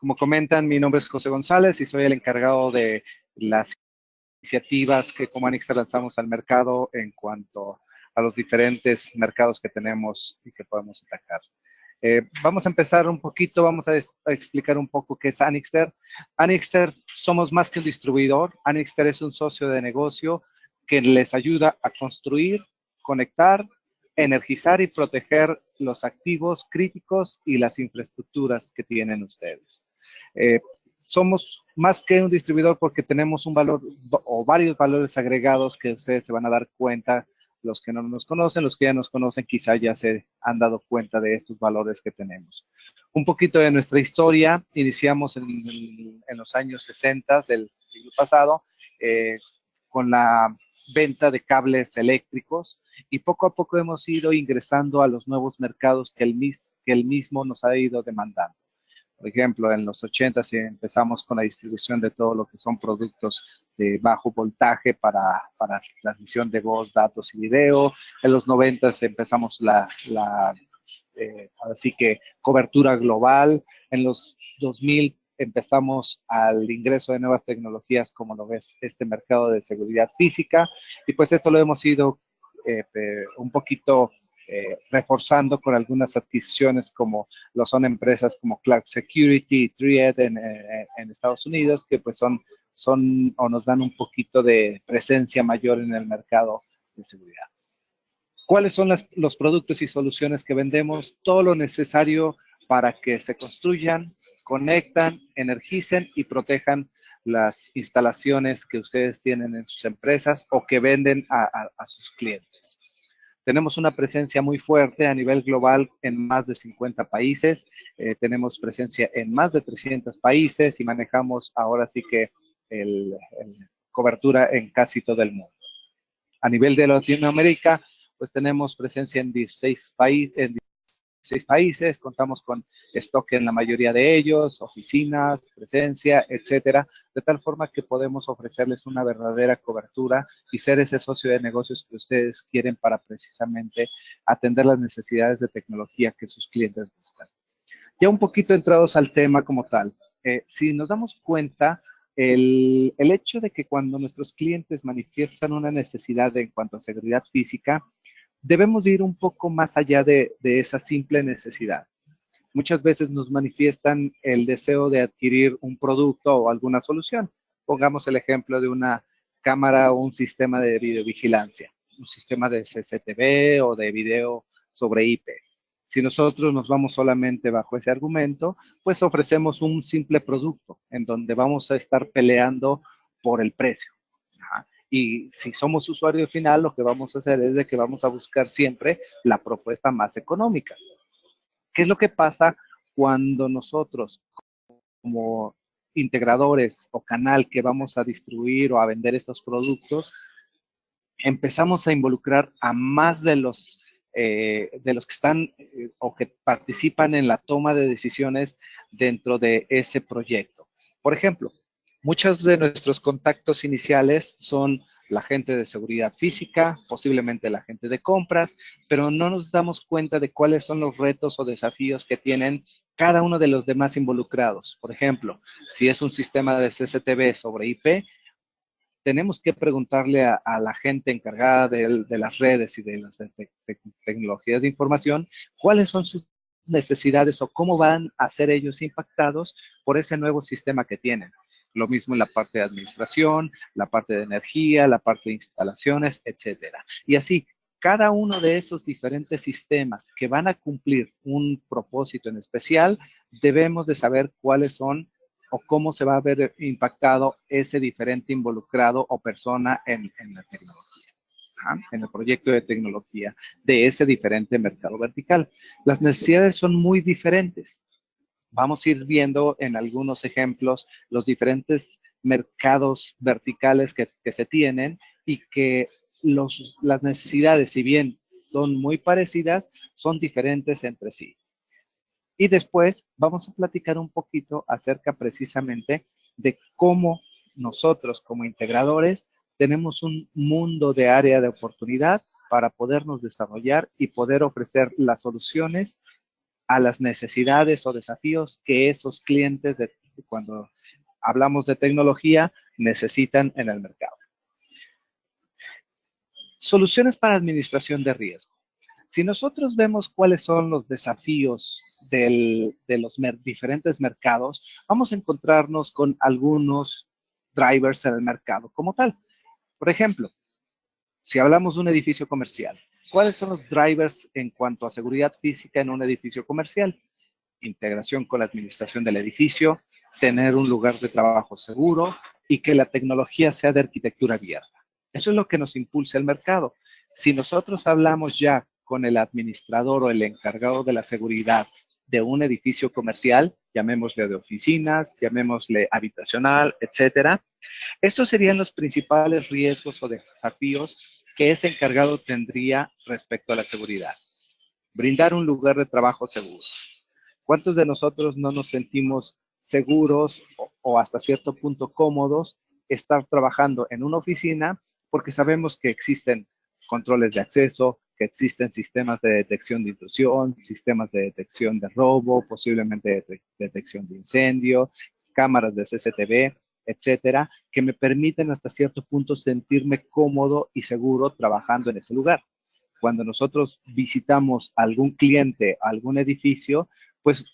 Como comentan, mi nombre es José González y soy el encargado de las iniciativas que como Anixter lanzamos al mercado en cuanto a los diferentes mercados que tenemos y que podemos atacar. Vamos a empezar un poquito, vamos a explicar un poco qué es Anixter. Anixter somos más que un distribuidor. Anixter es un socio de negocio que les ayuda a construir, conectar, energizar y proteger los activos críticos y las infraestructuras que tienen ustedes. Somos más que un distribuidor porque tenemos un valor o varios valores agregados que ustedes se van a dar cuenta. Los que no nos conocen, los que ya nos conocen, quizá ya se han dado cuenta de estos valores que tenemos. Un poquito de nuestra historia, iniciamos en los años 60 del siglo pasado con la venta de cables eléctricos y poco a poco hemos ido ingresando a los nuevos mercados que el mismo nos ha ido demandando. Por ejemplo, en los 80 empezamos con la distribución de todo lo que son productos de bajo voltaje para transmisión de voz, datos y video. En los 90 empezamos así que cobertura global. En los 2000 empezamos al ingreso de nuevas tecnologías como lo ves este mercado de seguridad física. Y pues esto lo hemos ido un poquito reforzando con algunas adquisiciones como lo son empresas como Clark Security y Triad en Estados Unidos, que pues son o nos dan un poquito de presencia mayor en el mercado de seguridad. ¿Cuáles son los productos y soluciones que vendemos? Todo lo necesario para que se construyan, conectan, energicen y protejan las instalaciones que ustedes tienen en sus empresas o que venden a sus clientes. Tenemos una presencia muy fuerte a nivel global en más de 50 países. Tenemos presencia en más de 300 países y manejamos ahora sí que cobertura en casi todo el mundo. A nivel de Latinoamérica, pues tenemos presencia en 16 países, contamos con stock en la mayoría de ellos, oficinas, presencia, etcétera, de tal forma que podemos ofrecerles una verdadera cobertura y ser ese socio de negocios que ustedes quieren para precisamente atender las necesidades de tecnología que sus clientes buscan. Ya un poquito entrados al tema como tal, si nos damos cuenta, el hecho de que cuando nuestros clientes manifiestan una necesidad en cuanto a seguridad física, debemos ir un poco más allá de esa simple necesidad. Muchas veces nos manifiestan el deseo de adquirir un producto o alguna solución. Pongamos el ejemplo de una cámara o un sistema de videovigilancia, un sistema de CCTV o de video sobre IP. Si nosotros nos vamos solamente bajo ese argumento, pues ofrecemos un simple producto en donde vamos a estar peleando por el precio. Y si somos usuario final, lo que vamos a hacer es de que vamos a buscar siempre la propuesta más económica. ¿Qué es lo que pasa cuando nosotros, como integradores o canal que vamos a distribuir o a vender estos productos, empezamos a involucrar a más de los que están o que participan en la toma de decisiones dentro de ese proyecto? Por ejemplo, muchos de nuestros contactos iniciales son la gente de seguridad física, posiblemente la gente de compras, pero no nos damos cuenta de cuáles son los retos o desafíos que tienen cada uno de los demás involucrados. Por ejemplo, si es un sistema de CCTV sobre IP, tenemos que preguntarle a la gente encargada de las redes y de las tecnologías de información cuáles son sus necesidades o cómo van a ser ellos impactados por ese nuevo sistema que tienen. Lo mismo en la parte de administración, la parte de energía, la parte de instalaciones, etcétera. Y así, cada uno de esos diferentes sistemas que van a cumplir un propósito en especial, debemos de saber cuáles son o cómo se va a ver impactado ese diferente involucrado o persona en la tecnología, en el proyecto de tecnología de ese diferente mercado vertical. Las necesidades son muy diferentes. Vamos a ir viendo en algunos ejemplos los diferentes mercados verticales que se tienen y que las necesidades, si bien son muy parecidas, son diferentes entre sí. Y después vamos a platicar un poquito acerca precisamente de cómo nosotros como integradores tenemos un mundo de área de oportunidad para podernos desarrollar y poder ofrecer las soluciones a las necesidades o desafíos que esos clientes, cuando hablamos de tecnología, necesitan en el mercado. Soluciones para administración de riesgo. Si nosotros vemos cuáles son los desafíos de los diferentes mercados, vamos a encontrarnos con algunos drivers en el mercado como tal. Por ejemplo, si hablamos de un edificio comercial, ¿cuáles son los drivers en cuanto a seguridad física en un edificio comercial? Integración con la administración del edificio, tener un lugar de trabajo seguro y que la tecnología sea de arquitectura abierta. Eso es lo que nos impulsa el mercado. Si nosotros hablamos ya con el administrador o el encargado de la seguridad de un edificio comercial, llamémosle de oficinas, llamémosle habitacional, etcétera, estos serían los principales riesgos o desafíos que ese encargado tendría respecto a la seguridad. Brindar un lugar de trabajo seguro. ¿Cuántos de nosotros no nos sentimos seguros o hasta cierto punto cómodos estar trabajando en una oficina porque sabemos que existen controles de acceso, que existen sistemas de detección de intrusión, sistemas de detección de robo, posiblemente de detección de incendio, cámaras de CCTV, etcétera, que me permiten hasta cierto punto sentirme cómodo y seguro trabajando en ese lugar? Cuando nosotros visitamos a algún cliente, a algún edificio, pues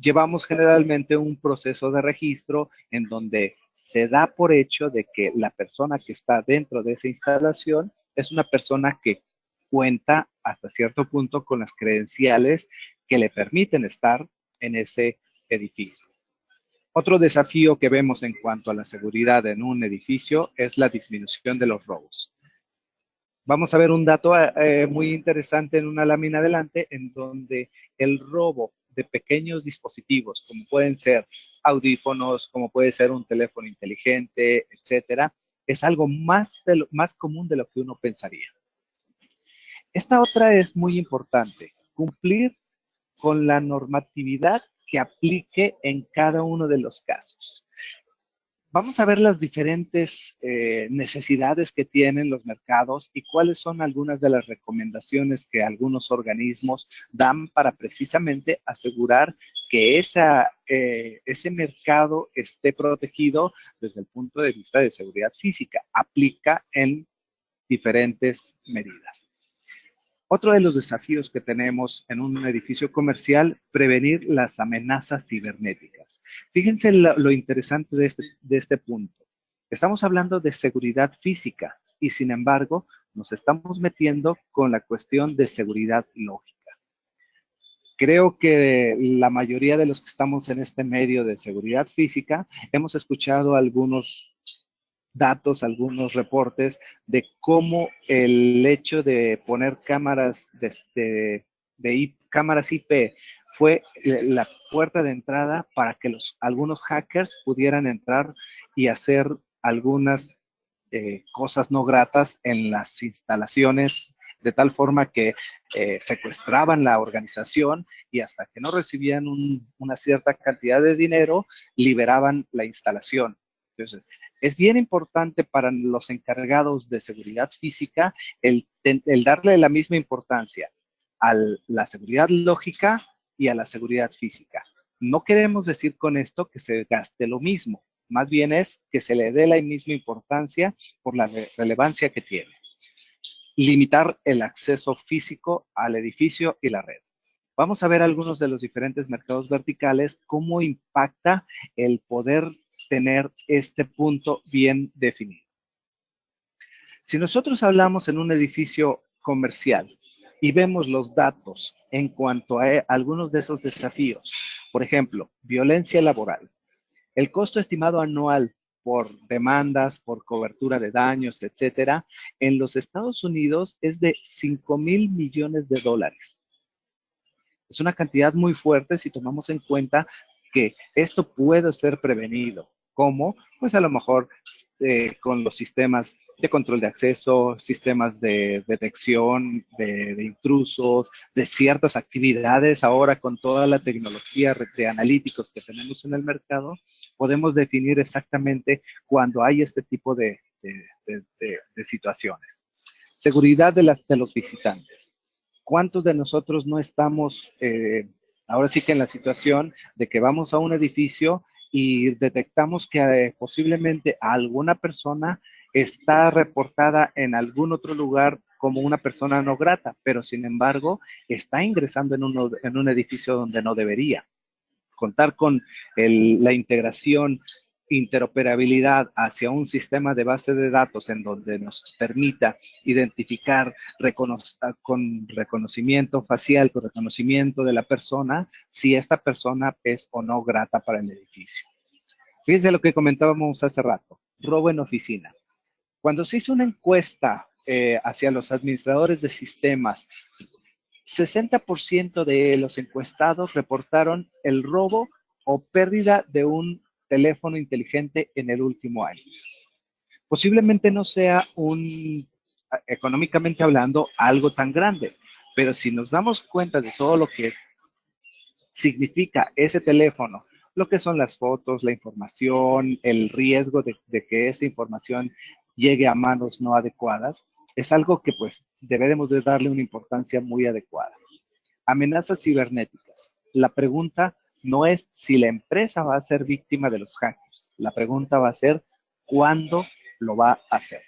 llevamos generalmente un proceso de registro en donde se da por hecho de que la persona que está dentro de esa instalación es una persona que cuenta hasta cierto punto con las credenciales que le permiten estar en ese edificio. Otro desafío que vemos en cuanto a la seguridad en un edificio es la disminución de los robos. Vamos a ver un dato muy interesante en una lámina adelante, en donde el robo de pequeños dispositivos, como pueden ser audífonos, como puede ser un teléfono inteligente, etcétera, es algo más común de lo que uno pensaría. Esta otra es muy importante, cumplir con la normatividad que aplique en cada uno de los casos. Vamos a ver las diferentes necesidades que tienen los mercados y cuáles son algunas de las recomendaciones que algunos organismos dan para precisamente asegurar que ese mercado esté protegido desde el punto de vista de seguridad física. Aplica en diferentes medidas. Otro de los desafíos que tenemos en un edificio comercial, prevenir las amenazas cibernéticas. Fíjense lo interesante de este punto. Estamos hablando de seguridad física y sin embargo nos estamos metiendo con la cuestión de seguridad lógica. Creo que la mayoría de los que estamos en este medio de seguridad física hemos escuchado algunos datos, algunos reportes de cómo el hecho de poner cámaras cámaras IP fue la puerta de entrada para que algunos hackers pudieran entrar y hacer algunas cosas no gratas en las instalaciones, de tal forma que secuestraban la organización y hasta que no recibían una cierta cantidad de dinero, liberaban la instalación. Entonces, es bien importante para los encargados de seguridad física el darle la misma importancia a la seguridad lógica y a la seguridad física. No queremos decir con esto que se gaste lo mismo, más bien es que se le dé la misma importancia por la relevancia que tiene. Limitar el acceso físico al edificio y la red. Vamos a ver algunos de los diferentes mercados verticales, cómo impacta el poder tener este punto bien definido. Si nosotros hablamos en un edificio comercial y vemos los datos en cuanto a algunos de esos desafíos, por ejemplo, violencia laboral, el costo estimado anual por demandas, por cobertura de daños, etcétera, en los Estados Unidos es de $5,000 millones. Es una cantidad muy fuerte si tomamos en cuenta que esto puede ser prevenido. ¿Cómo? Pues a lo mejor con los sistemas de control de acceso, sistemas de detección de intrusos, de ciertas actividades. Ahora con toda la tecnología de analíticos que tenemos en el mercado, podemos definir exactamente cuando hay este tipo de situaciones. Seguridad de los visitantes. ¿Cuántos de nosotros no estamos Ahora sí que en la situación de que vamos a un edificio y detectamos que posiblemente alguna persona está reportada en algún otro lugar como una persona no grata, pero sin embargo está ingresando en un edificio donde no debería. Contar con la integración, interoperabilidad hacia un sistema de base de datos en donde nos permita identificar con reconocimiento facial, con reconocimiento de la persona, si esta persona es o no grata para el edificio. Fíjense lo que comentábamos hace rato, robo en oficina. Cuando se hizo una encuesta hacia los administradores de sistemas, 60% de los encuestados reportaron el robo o pérdida de un teléfono inteligente en el último año. Posiblemente no sea económicamente hablando, algo tan grande, pero si nos damos cuenta de todo lo que significa ese teléfono, lo que son las fotos, la información, el riesgo de que esa información llegue a manos no adecuadas, es algo que pues debemos de darle una importancia muy adecuada. Amenazas cibernéticas. La pregunta no es si la empresa va a ser víctima de los hackers. La pregunta va a ser cuándo lo va a hacer.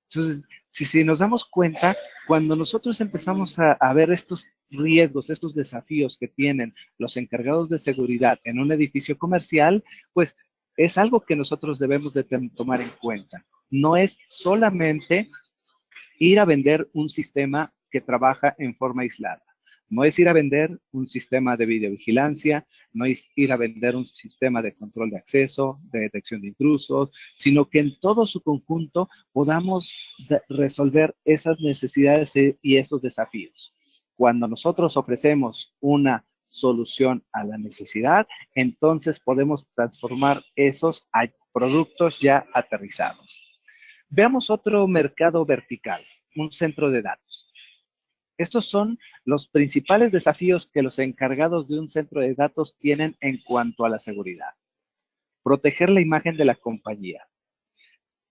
Entonces, si nos damos cuenta, cuando nosotros empezamos a ver estos riesgos, estos desafíos que tienen los encargados de seguridad en un edificio comercial, pues es algo que nosotros debemos de tomar en cuenta. No es solamente ir a vender un sistema que trabaja en forma aislada. No es ir a vender un sistema de videovigilancia, no es ir a vender un sistema de control de acceso, de detección de intrusos, sino que en todo su conjunto podamos resolver esas necesidades y esos desafíos. Cuando nosotros ofrecemos una solución a la necesidad, entonces podemos transformar esos a productos ya aterrizados. Veamos otro mercado vertical, un centro de datos. Estos son los principales desafíos que los encargados de un centro de datos tienen en cuanto a la seguridad. Proteger la imagen de la compañía.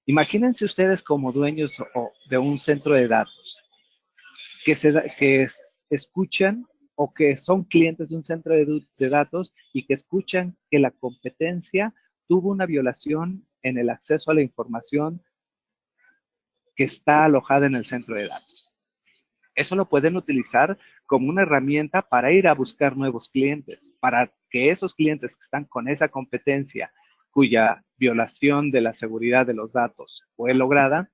Imagínense ustedes como dueños de un centro de datos que escuchan o que son clientes de un centro de datos y que escuchan que la competencia tuvo una violación en el acceso a la información que está alojada en el centro de datos. Eso lo pueden utilizar como una herramienta para ir a buscar nuevos clientes, para que esos clientes que están con esa competencia, cuya violación de la seguridad de los datos fue lograda,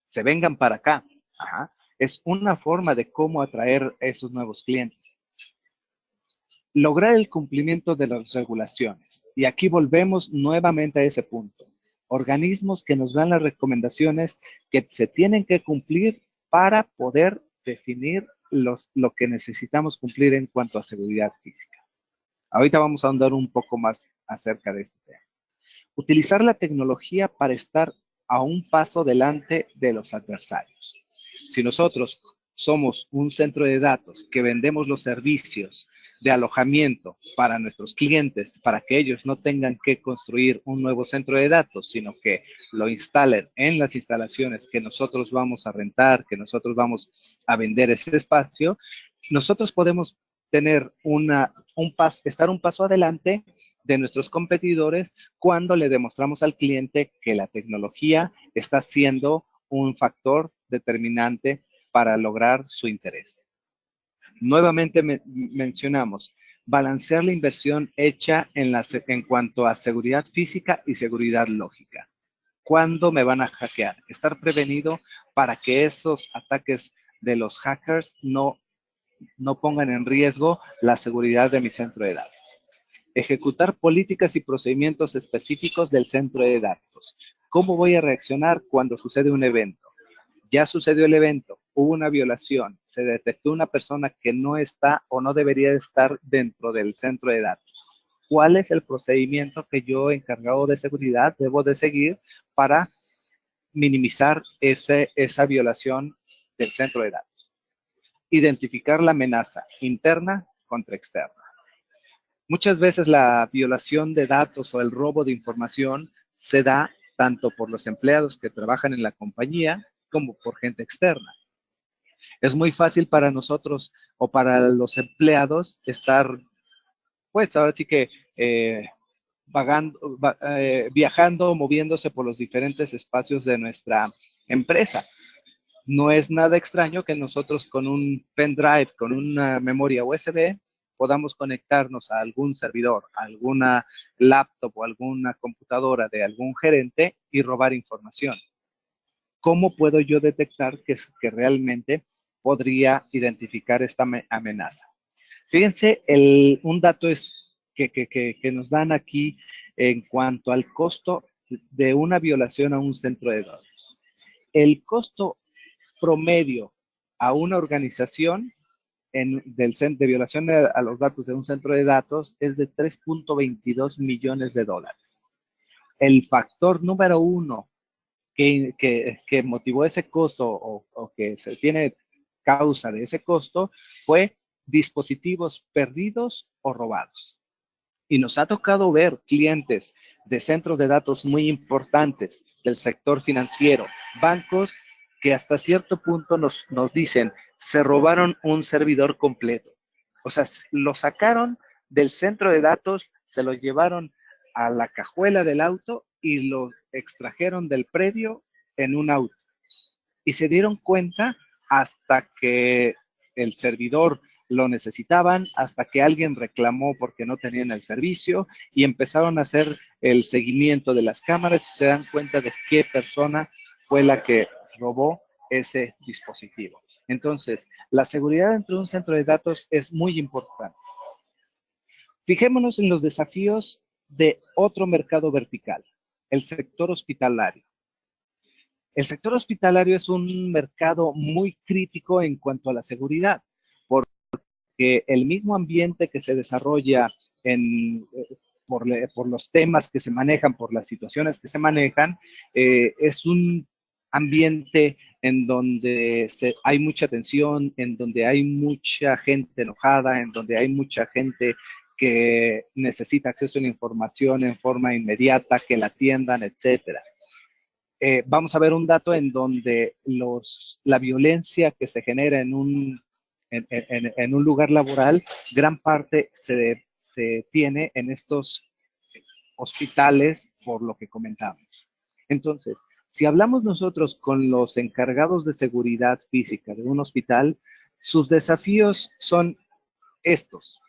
se vengan para acá. Ajá. Es una forma de cómo atraer esos nuevos clientes. Lograr el cumplimiento de las regulaciones. Y aquí volvemos nuevamente a ese punto. Organismos que nos dan las recomendaciones que se tienen que cumplir para poder definir lo que necesitamos cumplir en cuanto a seguridad física. Ahorita vamos a ahondar un poco más acerca de este tema. Utilizar la tecnología para estar a un paso delante de los adversarios. Si nosotros somos un centro de datos que vendemos los servicios de alojamiento para nuestros clientes, para que ellos no tengan que construir un nuevo centro de datos, sino que lo instalen en las instalaciones que nosotros vamos a rentar, que nosotros vamos a vender ese espacio, nosotros podemos tener estar un paso adelante de nuestros competidores cuando le demostramos al cliente que la tecnología está siendo un factor determinante para lograr su interés. Nuevamente mencionamos, balancear la inversión hecha en cuanto a seguridad física y seguridad lógica. ¿Cuándo me van a hackear? Estar prevenido para que esos ataques de los hackers no pongan en riesgo la seguridad de mi centro de datos. Ejecutar políticas y procedimientos específicos del centro de datos. ¿Cómo voy a reaccionar cuando sucede un evento? Ya sucedió el evento, hubo una violación, se detectó una persona que no está o no debería estar dentro del centro de datos. ¿Cuál es el procedimiento que yo, encargado de seguridad, debo de seguir para minimizar esa violación del centro de datos? Identificar la amenaza interna contra externa. Muchas veces la violación de datos o el robo de información se da tanto por los empleados que trabajan en la compañía como por gente externa. Es muy fácil para nosotros o para los empleados estar, pues ahora sí que viajando, moviéndose por los diferentes espacios de nuestra empresa. No es nada extraño que nosotros con un pendrive, con una memoria USB, podamos conectarnos a algún servidor, a alguna laptop o alguna computadora de algún gerente y robar información. ¿Cómo puedo yo detectar que realmente podría identificar esta amenaza? Fíjense, un dato es que nos dan aquí en cuanto al costo de una violación a un centro de datos. El costo promedio a una organización de violación a los datos de un centro de datos es de 3.22 millones de dólares. El factor número uno que motivó ese costo o que se tiene causa de ese costo fue dispositivos perdidos o robados. Y nos ha tocado ver clientes de centros de datos muy importantes del sector financiero, bancos que hasta cierto punto nos dicen, se robaron un servidor completo. O sea, lo sacaron del centro de datos, se lo llevaron a la cajuela del auto y lo extrajeron del predio en un auto. Y se dieron cuenta hasta que el servidor lo necesitaban, hasta que alguien reclamó porque no tenían el servicio y empezaron a hacer el seguimiento de las cámaras y se dan cuenta de qué persona fue la que robó ese dispositivo. Entonces, la seguridad dentro de un centro de datos es muy importante. Fijémonos en los desafíos de otro mercado vertical, el sector hospitalario. El sector hospitalario es un mercado muy crítico en cuanto a la seguridad, porque el mismo ambiente que se desarrolla por los temas que se manejan, por las situaciones que se manejan, es un ambiente en donde hay mucha tensión, en donde hay mucha gente enojada, en donde hay mucha gente que necesita acceso a la información en forma inmediata, que la atiendan, etcétera. Vamos a ver un dato en donde la violencia que se genera en un lugar laboral, gran parte se tiene en estos hospitales por lo que comentamos. Entonces, si hablamos nosotros con los encargados de seguridad física de un hospital, sus desafíos son estos,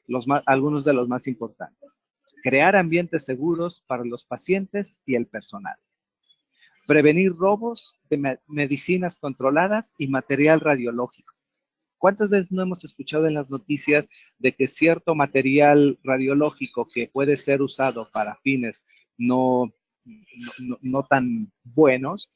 algunos de los más importantes. Crear ambientes seguros para los pacientes y el personal. Prevenir robos de medicinas controladas y material radiológico. ¿Cuántas veces no hemos escuchado en las noticias de que cierto material radiológico que puede ser usado para fines no tan buenos,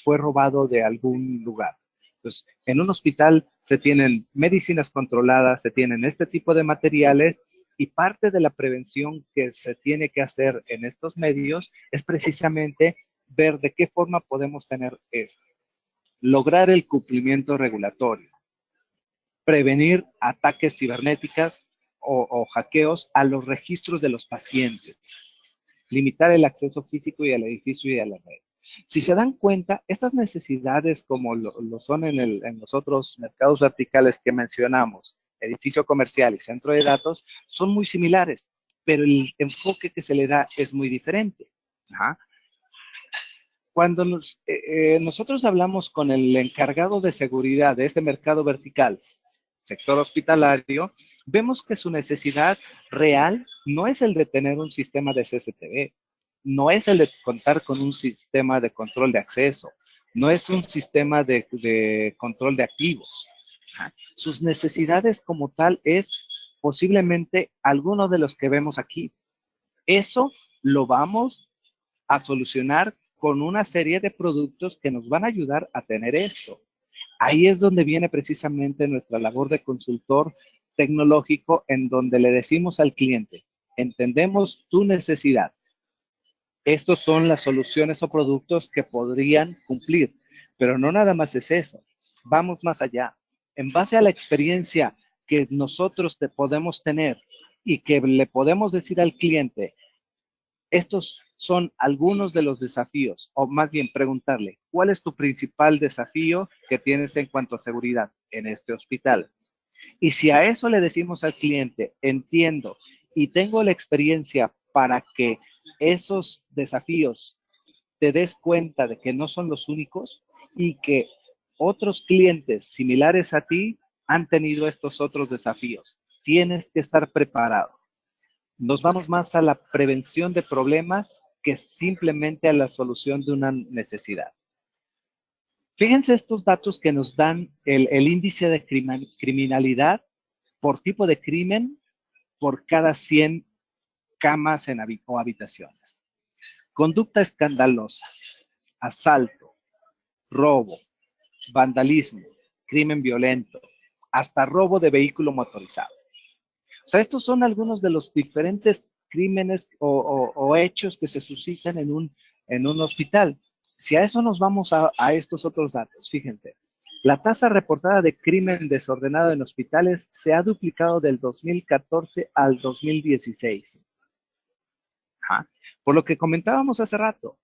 fue robado de algún lugar? Entonces, en un hospital se tienen medicinas controladas, se tienen este tipo de materiales y parte de la prevención que se tiene que hacer en estos medios es precisamente ver de qué forma podemos tener esto. Lograr el cumplimiento regulatorio. Prevenir ataques cibernéticos o hackeos a los registros de los pacientes. Limitar el acceso físico y al edificio y a la red. Si se dan cuenta, estas necesidades como lo son en los otros mercados verticales que mencionamos, edificio comercial y centro de datos, son muy similares, pero el enfoque que se le da es muy diferente. Ajá. Cuando nosotros hablamos con el encargado de seguridad de este mercado vertical, sector hospitalario, vemos que su necesidad real no es el de tener un sistema de CCTV, no es el de contar con un sistema de control de acceso, no es un sistema de control de activos. Sus necesidades como tal es posiblemente alguno de los que vemos aquí. Eso lo vamos a solucionar con una serie de productos que nos van a ayudar a tener esto. Ahí es donde viene precisamente nuestra labor de consultor tecnológico, en donde le decimos al cliente, entendemos tu necesidad. Estos son las soluciones o productos que podrían cumplir, pero no nada más es eso. Vamos más allá. En base a la experiencia que nosotros podemos tener y que le podemos decir al cliente, Estos son algunos de los desafíos, o más bien preguntarle, ¿cuál es tu principal desafío que tienes en cuanto a seguridad en este hospital? Y si a eso le decimos al cliente, entiendo y tengo la experiencia para que esos desafíos te des cuenta de que no son los únicos y que otros clientes similares a ti han tenido estos otros desafíos. Tienes que estar preparado. Nos vamos más a la prevención de problemas que simplemente a la solución de una necesidad. Fíjense estos datos que nos dan el índice de criminalidad por tipo de crimen por cada 100 camas o habitaciones. Conducta escandalosa, asalto, robo, vandalismo, crimen violento, hasta robo de vehículo motorizado. O sea, estos son algunos de los diferentes crímenes o hechos que se suscitan en un hospital. Si a eso nos vamos a estos otros datos, fíjense, la tasa reportada de crimen desordenado en hospitales se ha duplicado del 2014 al 2016. Ajá. Por lo que comentábamos hace rato,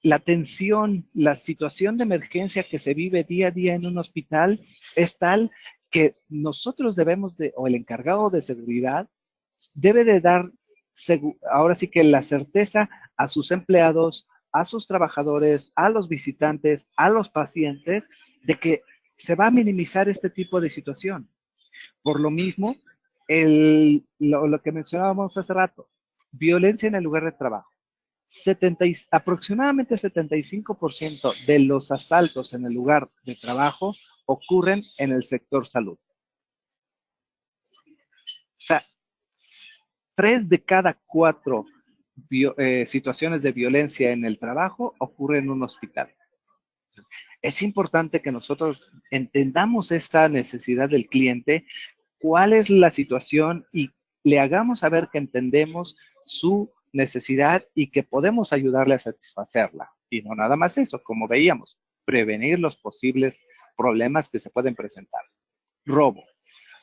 la tensión, la situación de emergencia que se vive día a día en un hospital es tal que nosotros debemos de, o el encargado de seguridad, debe de dar, ahora sí que la certeza a sus empleados, a sus trabajadores, a los visitantes, a los pacientes, de que se va a minimizar este tipo de situación. Por lo mismo, lo que mencionábamos hace rato, violencia en el lugar de trabajo. Aproximadamente 75% de los asaltos en el lugar de trabajo ocurren en el sector salud. O sea, 3 de cada 4 situaciones de violencia en el trabajo ocurren en un hospital. Entonces, es importante que nosotros entendamos esta necesidad del cliente, cuál es la situación y le hagamos saber que entendemos su necesidad y que podemos ayudarle a satisfacerla. Y no nada más eso, como veíamos, prevenir los posibles problemas que se pueden presentar. Robo.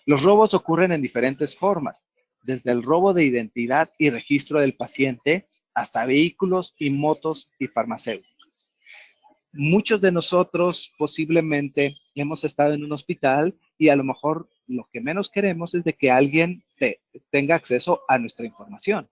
Los robos ocurren en diferentes formas, desde el robo de identidad y registro del paciente hasta vehículos y motos y farmacéuticos. Muchos de nosotros posiblemente hemos estado en un hospital y a lo mejor lo que menos queremos es de que alguien tenga acceso a nuestra información.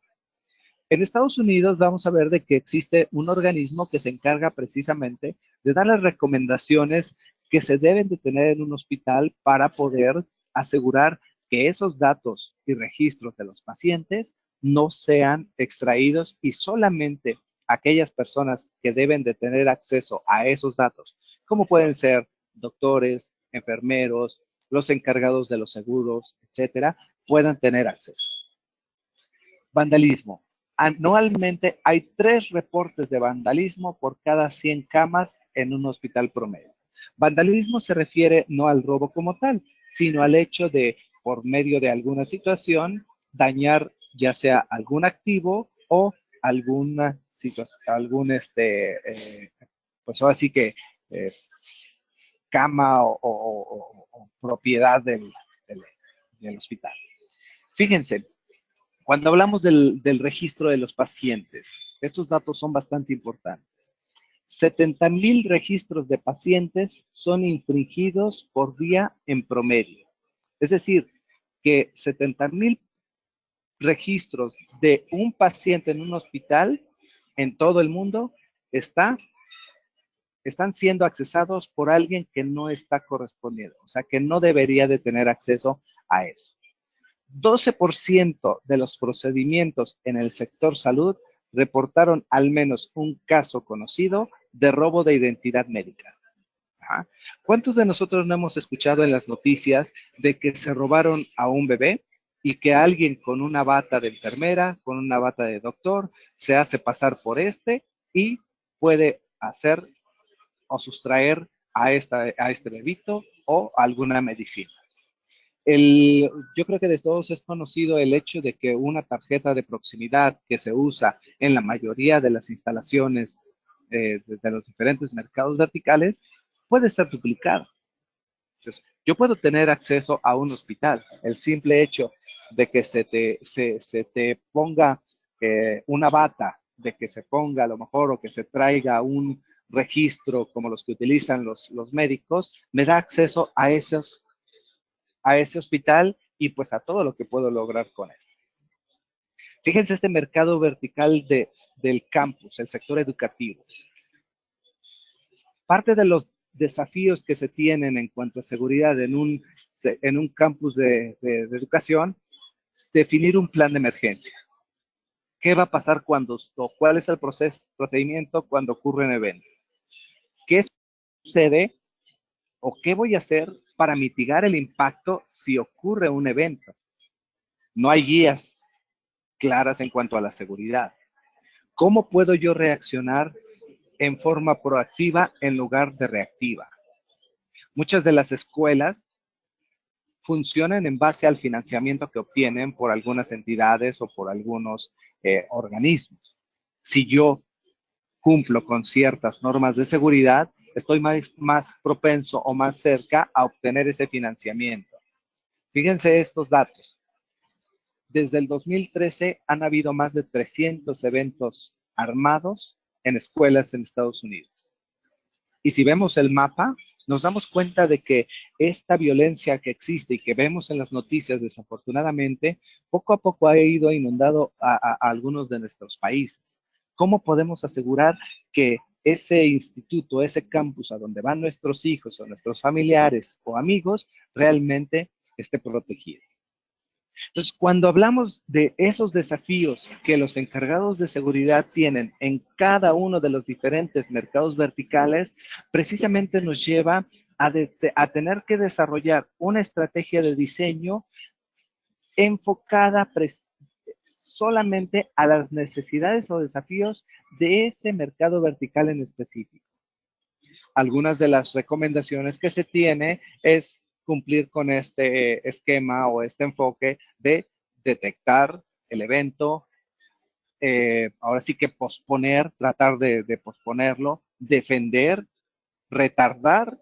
En Estados Unidos vamos a ver de que existe un organismo que se encarga precisamente de dar las recomendaciones que se deben de tener en un hospital para poder asegurar que esos datos y registros de los pacientes no sean extraídos y solamente aquellas personas que deben de tener acceso a esos datos, como pueden ser doctores, enfermeros, los encargados de los seguros, etcétera, puedan tener acceso. Vandalismo. Anualmente hay 3 reportes de vandalismo por cada 100 camas en un hospital promedio. Vandalismo se refiere no al robo como tal, sino al hecho de, por medio de alguna situación, dañar ya sea algún activo o alguna situación, pues ahora sí que cama o propiedad del hospital. Fíjense, cuando hablamos del registro de los pacientes, estos datos son bastante importantes. 70,000 registros de pacientes son infringidos por día en promedio. Es decir, que 70,000 registros de un paciente en un hospital en todo el mundo están siendo accesados por alguien que no está correspondiendo, o sea, que no debería de tener acceso a eso. 12% de los procedimientos en el sector salud reportaron al menos un caso conocido de robo de identidad médica. Ajá. ¿Cuántos de nosotros no hemos escuchado en las noticias de que se robaron a un bebé y que alguien con una bata de enfermera, con una bata de doctor, se hace pasar por y puede hacer o sustraer a este bebito o alguna medicina? Yo creo que de todos es conocido el hecho de que una tarjeta de proximidad que se usa en la mayoría de las instalaciones de los diferentes mercados verticales puede ser duplicada. Entonces, yo puedo tener acceso a un hospital. El simple hecho de que se te ponga una bata de que se ponga a lo mejor o que se traiga un registro como los que utilizan los médicos, me da acceso a ese hospital y pues a todo lo que puedo lograr con esto. Fíjense este mercado vertical del campus, el sector educativo. Parte de los desafíos que se tienen en cuanto a seguridad en un campus de educación, definir un plan de emergencia. ¿Qué va a pasar cuál es el procedimiento cuando ocurre un evento? ¿Qué sucede o qué voy a hacer para mitigar el impacto si ocurre un evento? No hay guías claras en cuanto a la seguridad. ¿Cómo puedo yo reaccionar en forma proactiva en lugar de reactiva? Muchas de las escuelas funcionan en base al financiamiento que obtienen por algunas entidades o por algunos organismos. Si yo cumplo con ciertas normas de seguridad, estoy más propenso o más cerca a obtener ese financiamiento. Fíjense estos datos. Desde el 2013 han habido más de 300 eventos armados en escuelas en Estados Unidos. Y si vemos el mapa, nos damos cuenta de que esta violencia que existe y que vemos en las noticias, desafortunadamente, poco a poco ha ido inundando a algunos de nuestros países. ¿Cómo podemos asegurar que ese instituto, ese campus a donde van nuestros hijos o nuestros familiares o amigos realmente esté protegido? Entonces, cuando hablamos de esos desafíos que los encargados de seguridad tienen en cada uno de los diferentes mercados verticales, precisamente nos lleva a tener que desarrollar una estrategia de diseño enfocada solamente a las necesidades o desafíos de ese mercado vertical en específico. Algunas de las recomendaciones que se tiene es cumplir con este esquema o este enfoque de detectar el evento, ahora sí que tratar de posponerlo, defender, retardar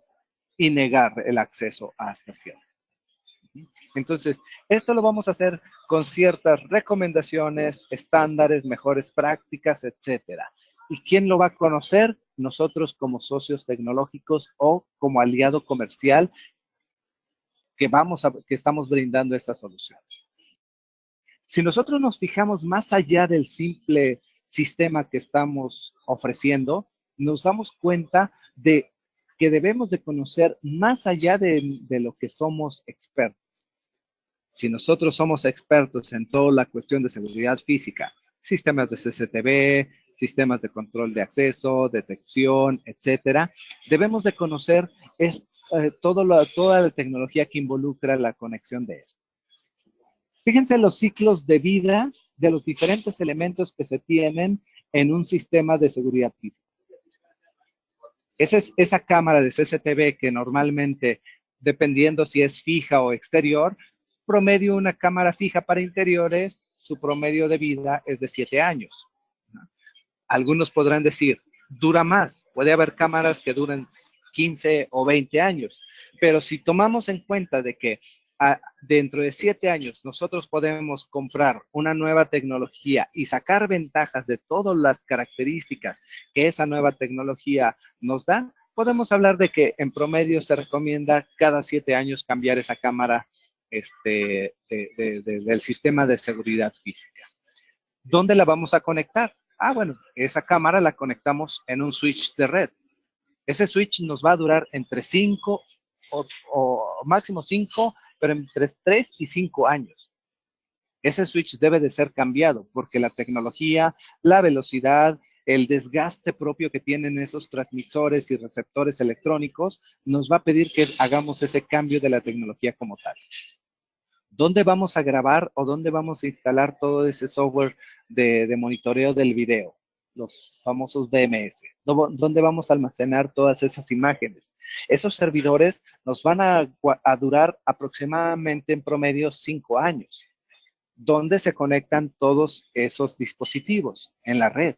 y negar el acceso a estaciones. Entonces, esto lo vamos a hacer con ciertas recomendaciones, estándares, mejores prácticas, etcétera. ¿Y quién lo va a conocer? Nosotros como socios tecnológicos o como aliado comercial que estamos brindando estas soluciones. Si nosotros nos fijamos más allá del simple sistema que estamos ofreciendo, nos damos cuenta de que debemos de conocer más allá de lo que somos expertos. Si nosotros somos expertos en toda la cuestión de seguridad física, sistemas de CCTV, sistemas de control de acceso, detección, etcétera, debemos de conocer toda la tecnología que involucra la conexión de esto. Fíjense los ciclos de vida de los diferentes elementos que se tienen en un sistema de seguridad física. Esa cámara de CCTV que normalmente, dependiendo si es fija o exterior, promedio una cámara fija para interiores, su promedio de vida es de 7 años. Algunos podrán decir, dura más. Puede haber cámaras que duren 15 o 20 años. Pero si tomamos en cuenta de que dentro de 7 años nosotros podemos comprar una nueva tecnología y sacar ventajas de todas las características que esa nueva tecnología nos da, podemos hablar de que en promedio se recomienda cada 7 años cambiar esa cámara del sistema de seguridad física. ¿Dónde la vamos a conectar? Bueno, esa cámara la conectamos en un switch de red. Ese switch nos va a durar entre 5 o máximo 5, pero entre 3 y 5 años. Ese switch debe de ser cambiado porque la tecnología, la velocidad, el desgaste propio que tienen esos transmisores y receptores electrónicos nos va a pedir que hagamos ese cambio de la tecnología como tal. ¿Dónde vamos a grabar o dónde vamos a instalar todo ese software de monitoreo del video? Los famosos DMS. ¿Dónde vamos a almacenar todas esas imágenes? Esos servidores nos van a durar aproximadamente en promedio 5 años. ¿Dónde se conectan todos esos dispositivos? En la red.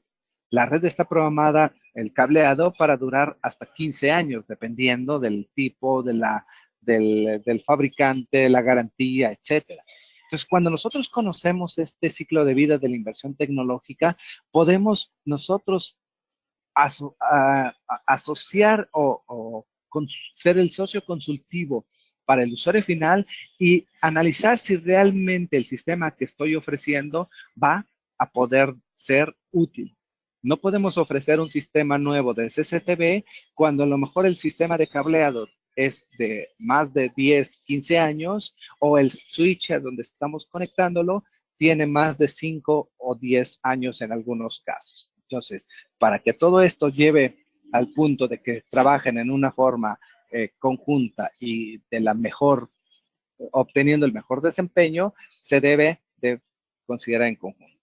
La red está programada, el cableado, para durar hasta 15 años, dependiendo del tipo, del fabricante, la garantía, etcétera. Entonces, cuando nosotros conocemos este ciclo de vida de la inversión tecnológica, podemos nosotros asociar o ser el socio consultivo para el usuario final y analizar si realmente el sistema que estoy ofreciendo va a poder ser útil. No podemos ofrecer un sistema nuevo de CCTV cuando a lo mejor el sistema de cableado es de más de 10, 15 años o el switch a donde estamos conectándolo tiene más de 5 o 10 años en algunos casos. Entonces, para que todo esto lleve al punto de que trabajen en una forma conjunta y de la mejor, obteniendo el mejor desempeño, se debe de considerar en conjunto.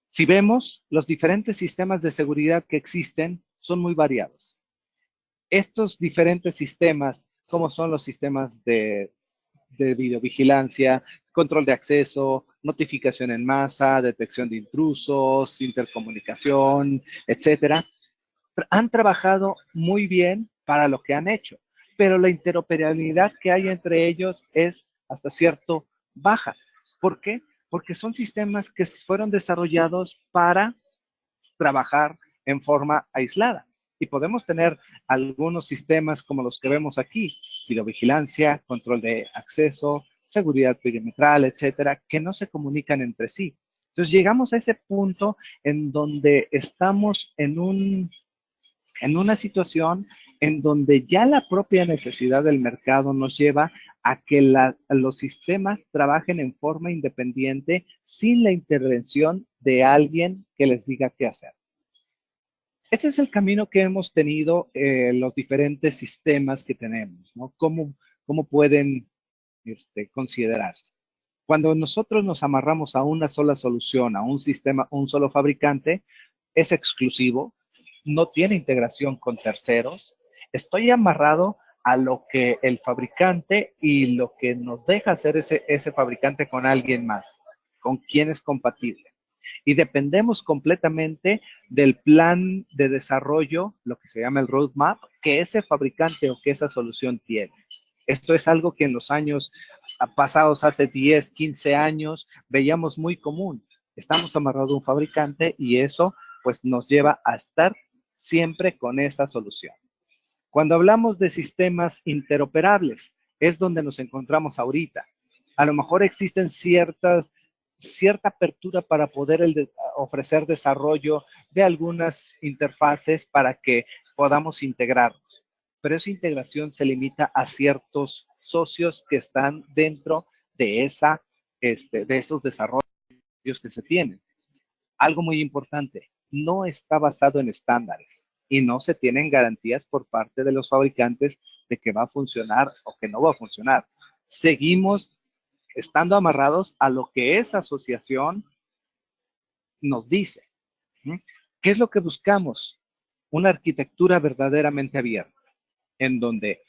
Si vemos, los diferentes sistemas de seguridad que existen son muy variados. Estos diferentes sistemas, como son los sistemas de videovigilancia, control de acceso, notificación en masa, detección de intrusos, intercomunicación, etcétera, han trabajado muy bien para lo que han hecho, pero la interoperabilidad que hay entre ellos es hasta cierto baja. ¿Por qué? Porque son sistemas que fueron desarrollados para trabajar en forma aislada. Y podemos tener algunos sistemas como los que vemos aquí, videovigilancia, control de acceso, seguridad perimetral, etcétera, que no se comunican entre sí. Entonces llegamos a ese punto en donde estamos en una situación en donde ya la propia necesidad del mercado nos lleva a que los sistemas trabajen en forma independiente sin la intervención de alguien que les diga qué hacer. Este es el camino que hemos tenido los diferentes sistemas que tenemos, ¿no? ¿Cómo pueden considerarse? Cuando nosotros nos amarramos a una sola solución, a un sistema, un solo fabricante, es exclusivo, no tiene integración con terceros, estoy amarrado a lo que el fabricante y lo que nos deja hacer ese fabricante con alguien más, con quien es compatible. Y dependemos completamente del plan de desarrollo, lo que se llama el roadmap, que ese fabricante o que esa solución tiene. Esto es algo que en los años pasados, hace 10, 15 años, veíamos muy común. Estamos amarrados a un fabricante y eso pues nos lleva a estar siempre con esa solución. Cuando hablamos de sistemas interoperables, es donde nos encontramos ahorita. A lo mejor existen cierta apertura para poder ofrecer desarrollo de algunas interfaces para que podamos integrarnos. Pero esa integración se limita a ciertos socios que están dentro de esos desarrollos que se tienen. Algo muy importante, no está basado en estándares y no se tienen garantías por parte de los fabricantes de que va a funcionar o que no va a funcionar. Seguimos estando amarrados a lo que esa asociación nos dice. ¿Qué es lo que buscamos? Una arquitectura verdaderamente abierta, en donde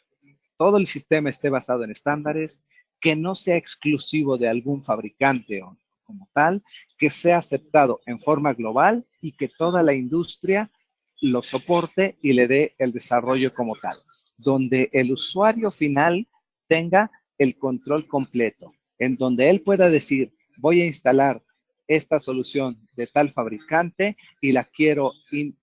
todo el sistema esté basado en estándares, que no sea exclusivo de algún fabricante o como tal, que sea aceptado en forma global y que toda la industria lo soporte y le dé el desarrollo como tal, donde el usuario final tenga el control completo, en donde él pueda decir, voy a instalar esta solución de tal fabricante y la quiero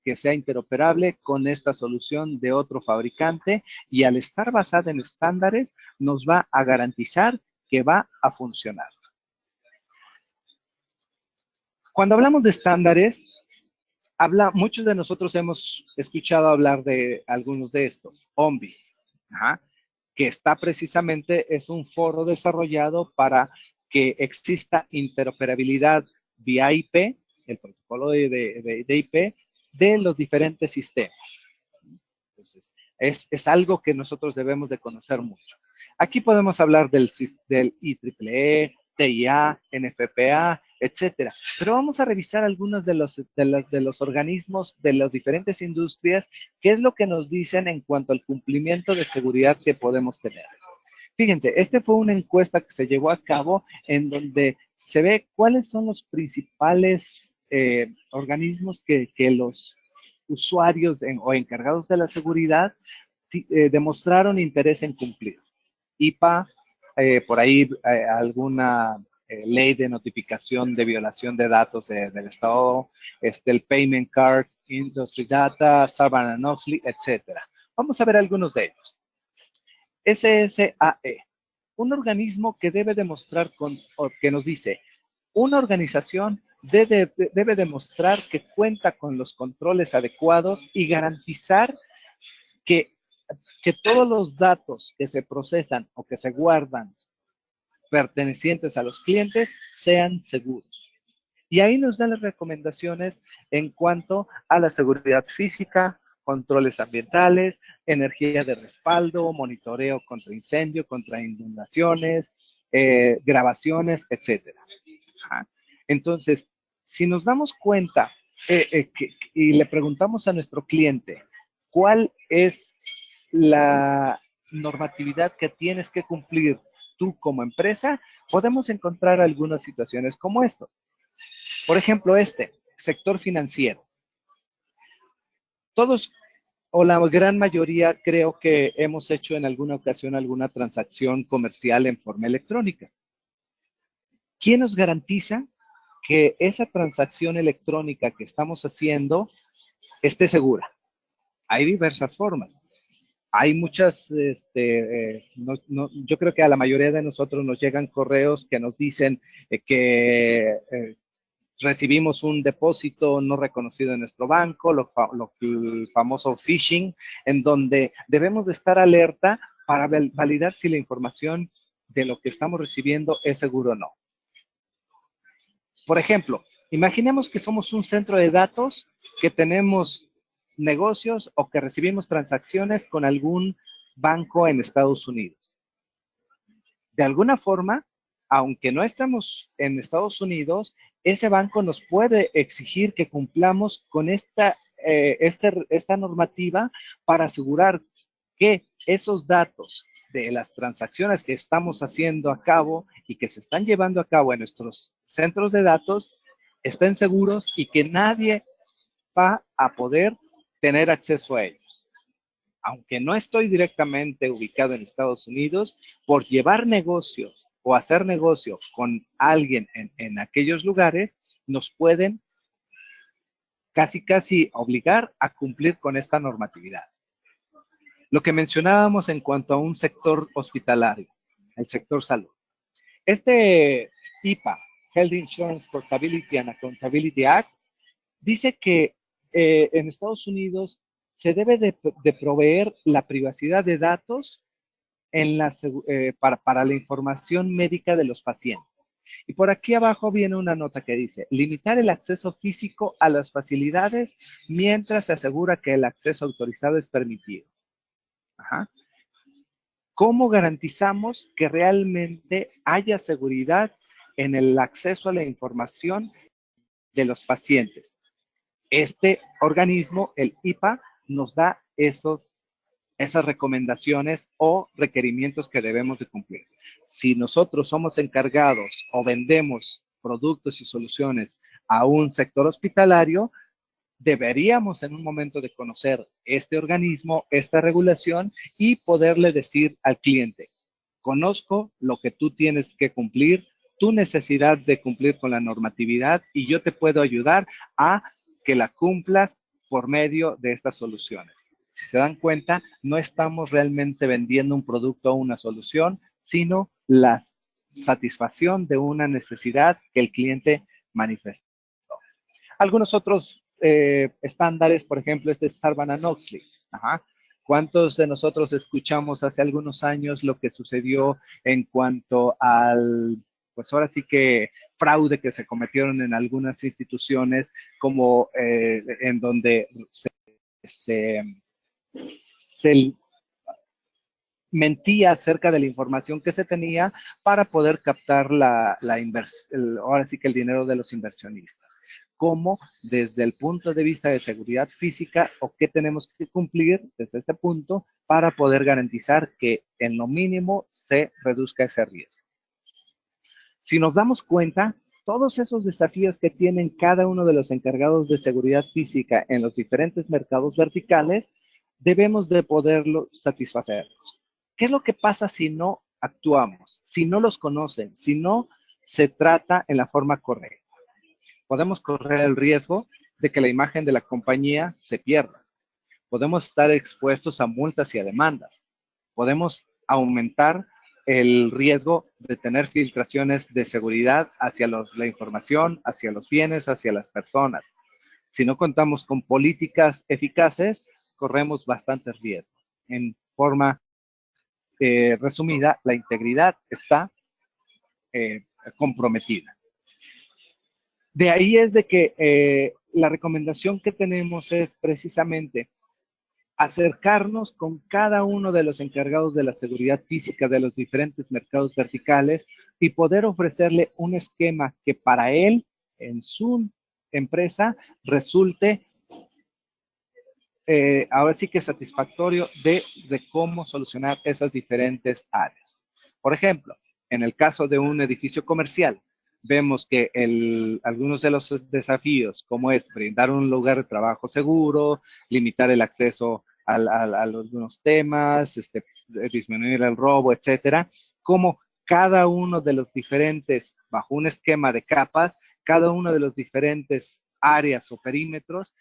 que sea interoperable con esta solución de otro fabricante y al estar basada en estándares nos va a garantizar que va a funcionar. Cuando hablamos de estándares, muchos de nosotros hemos escuchado hablar de algunos de estos. OMBI, que está precisamente, es un foro desarrollado para que exista interoperabilidad vía IP, el protocolo de IP, de los diferentes sistemas. Entonces, es algo que nosotros debemos de conocer mucho. Aquí podemos hablar del IEEE, TIA, NFPA, etcétera. Pero vamos a revisar algunos de los organismos de las diferentes industrias, qué es lo que nos dicen en cuanto al cumplimiento de seguridad que podemos tener. Fíjense, esta fue una encuesta que se llevó a cabo en donde se ve cuáles son los principales organismos que los usuarios o encargados de la seguridad demostraron interés en cumplir. IPA, por ahí alguna ley de notificación de violación de datos del Estado, el Payment Card, Industry Data, Sarbanes-Oxley, etcétera. Vamos a ver algunos de ellos. SSAE, un organismo que debe demostrar, que nos dice, una organización debe demostrar que cuenta con los controles adecuados y garantizar que todos los datos que se procesan o que se guardan pertenecientes a los clientes sean seguros. Y ahí nos dan las recomendaciones en cuanto a la seguridad física, controles ambientales, energía de respaldo, monitoreo contra incendio, contra inundaciones, grabaciones, etcétera. Entonces, si nos damos cuenta y le preguntamos a nuestro cliente cuál es la normatividad que tienes que cumplir tú como empresa, podemos encontrar algunas situaciones como esto. Por ejemplo, sector financiero. Todos o la gran mayoría creo que hemos hecho en alguna ocasión alguna transacción comercial en forma electrónica. ¿Quién nos garantiza que esa transacción electrónica que estamos haciendo esté segura? Hay diversas formas. Hay muchas, yo creo que a la mayoría de nosotros nos llegan correos que nos dicen que recibimos un depósito no reconocido en nuestro banco, el famoso phishing, en donde debemos de estar alerta para validar si la información de lo que estamos recibiendo es seguro o no. Por ejemplo, imaginemos que somos un centro de datos que tenemos negocios o que recibimos transacciones con algún banco en Estados Unidos. De alguna forma, aunque no estemos en Estados Unidos, ese banco nos puede exigir que cumplamos con esta normativa para asegurar que esos datos de las transacciones que estamos haciendo a cabo y que se están llevando a cabo en nuestros centros de datos estén seguros y que nadie va a poder tener acceso a ellos. Aunque no estoy directamente ubicado en Estados Unidos, por llevar negocios o hacer negocio con alguien en aquellos lugares, nos pueden casi obligar a cumplir con esta normatividad. Lo que mencionábamos en cuanto a un sector hospitalario, el sector salud. HIPAA, Health Insurance Portability and Accountability Act, dice que en Estados Unidos se debe de proveer la privacidad de datos para la información médica de los pacientes. Y por aquí abajo viene una nota que dice, limitar el acceso físico a las facilidades mientras se asegura que el acceso autorizado es permitido. Ajá. ¿Cómo garantizamos que realmente haya seguridad en el acceso a la información de los pacientes? Este organismo, el HIPAA, nos da esas recomendaciones o requerimientos que debemos de cumplir. Si nosotros somos encargados o vendemos productos y soluciones a un sector hospitalario, deberíamos en un momento de conocer este organismo, esta regulación y poderle decir al cliente, conozco lo que tú tienes que cumplir, tu necesidad de cumplir con la normatividad y yo te puedo ayudar a que la cumplas por medio de estas soluciones. Si se dan cuenta, no estamos realmente vendiendo un producto o una solución, sino la satisfacción de una necesidad que el cliente manifestó. Algunos otros estándares, por ejemplo, Sarbanes-Oxley. ¿Cuántos de nosotros escuchamos hace algunos años lo que sucedió en cuanto al, pues ahora sí que fraude que se cometieron en algunas instituciones, como en donde se mentía acerca de la información que se tenía para poder captar ahora sí que el dinero de los inversionistas? Como desde el punto de vista de seguridad física o qué tenemos que cumplir desde este punto para poder garantizar que en lo mínimo se reduzca ese riesgo. Si nos damos cuenta, todos esos desafíos que tienen cada uno de los encargados de seguridad física en los diferentes mercados verticales, debemos de poderlos satisfacerlos. ¿Qué es lo que pasa si no actuamos, si no los conocen, si no se trata en la forma correcta. Podemos correr el riesgo de que la imagen de la compañía se pierda. Podemos estar expuestos a multas y a demandas. Podemos aumentar el riesgo de tener filtraciones de seguridad hacia la información, hacia los bienes, hacia las personas. Si no contamos con políticas eficaces, corremos bastantes riesgos. En forma resumida, la integridad está comprometida. De ahí es de que la recomendación que tenemos es precisamente acercarnos con cada uno de los encargados de la seguridad física de los diferentes mercados verticales y poder ofrecerle un esquema que para él, en su empresa, resulte ahora sí que satisfactorio de cómo solucionar esas diferentes áreas. Por ejemplo, en el caso de un edificio comercial, vemos que algunos de los desafíos, como es brindar un lugar de trabajo seguro, limitar el acceso a algunos temas, disminuir el robo, etcétera, como cada uno de los diferentes, bajo un esquema de capas, cada uno de los diferentes áreas o perímetros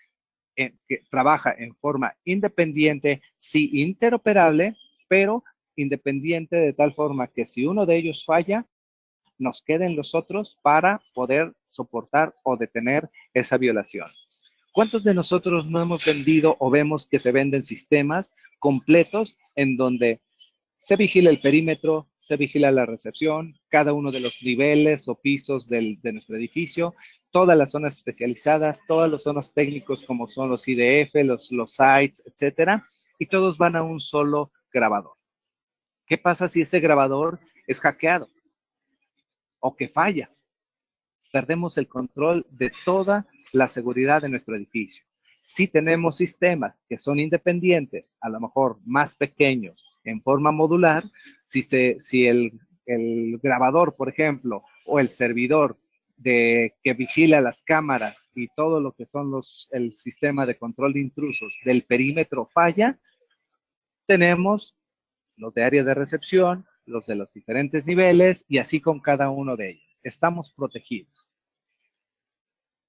que trabaja en forma independiente, sí interoperable, pero independiente de tal forma que si uno de ellos falla, nos queden los otros para poder soportar o detener esa violación. ¿Cuántos de nosotros no hemos vendido o vemos que se venden sistemas completos en donde se vigila el perímetro, se vigila la recepción, cada uno de los niveles o pisos de nuestro edificio, todas las zonas especializadas, todas las zonas técnicos como son los IDF, los sites, etcétera, y todos van a un solo grabador? ¿Qué pasa si ese grabador es hackeado o que falla? Perdemos el control de toda la seguridad de nuestro edificio. Si tenemos sistemas que son independientes, a lo mejor más pequeños, en forma modular, si el grabador, por ejemplo, o el servidor que vigila las cámaras y todo lo que son el sistema de control de intrusos del perímetro falla, tenemos los de área de recepción, los de los diferentes niveles y así con cada uno de ellos. Estamos protegidos.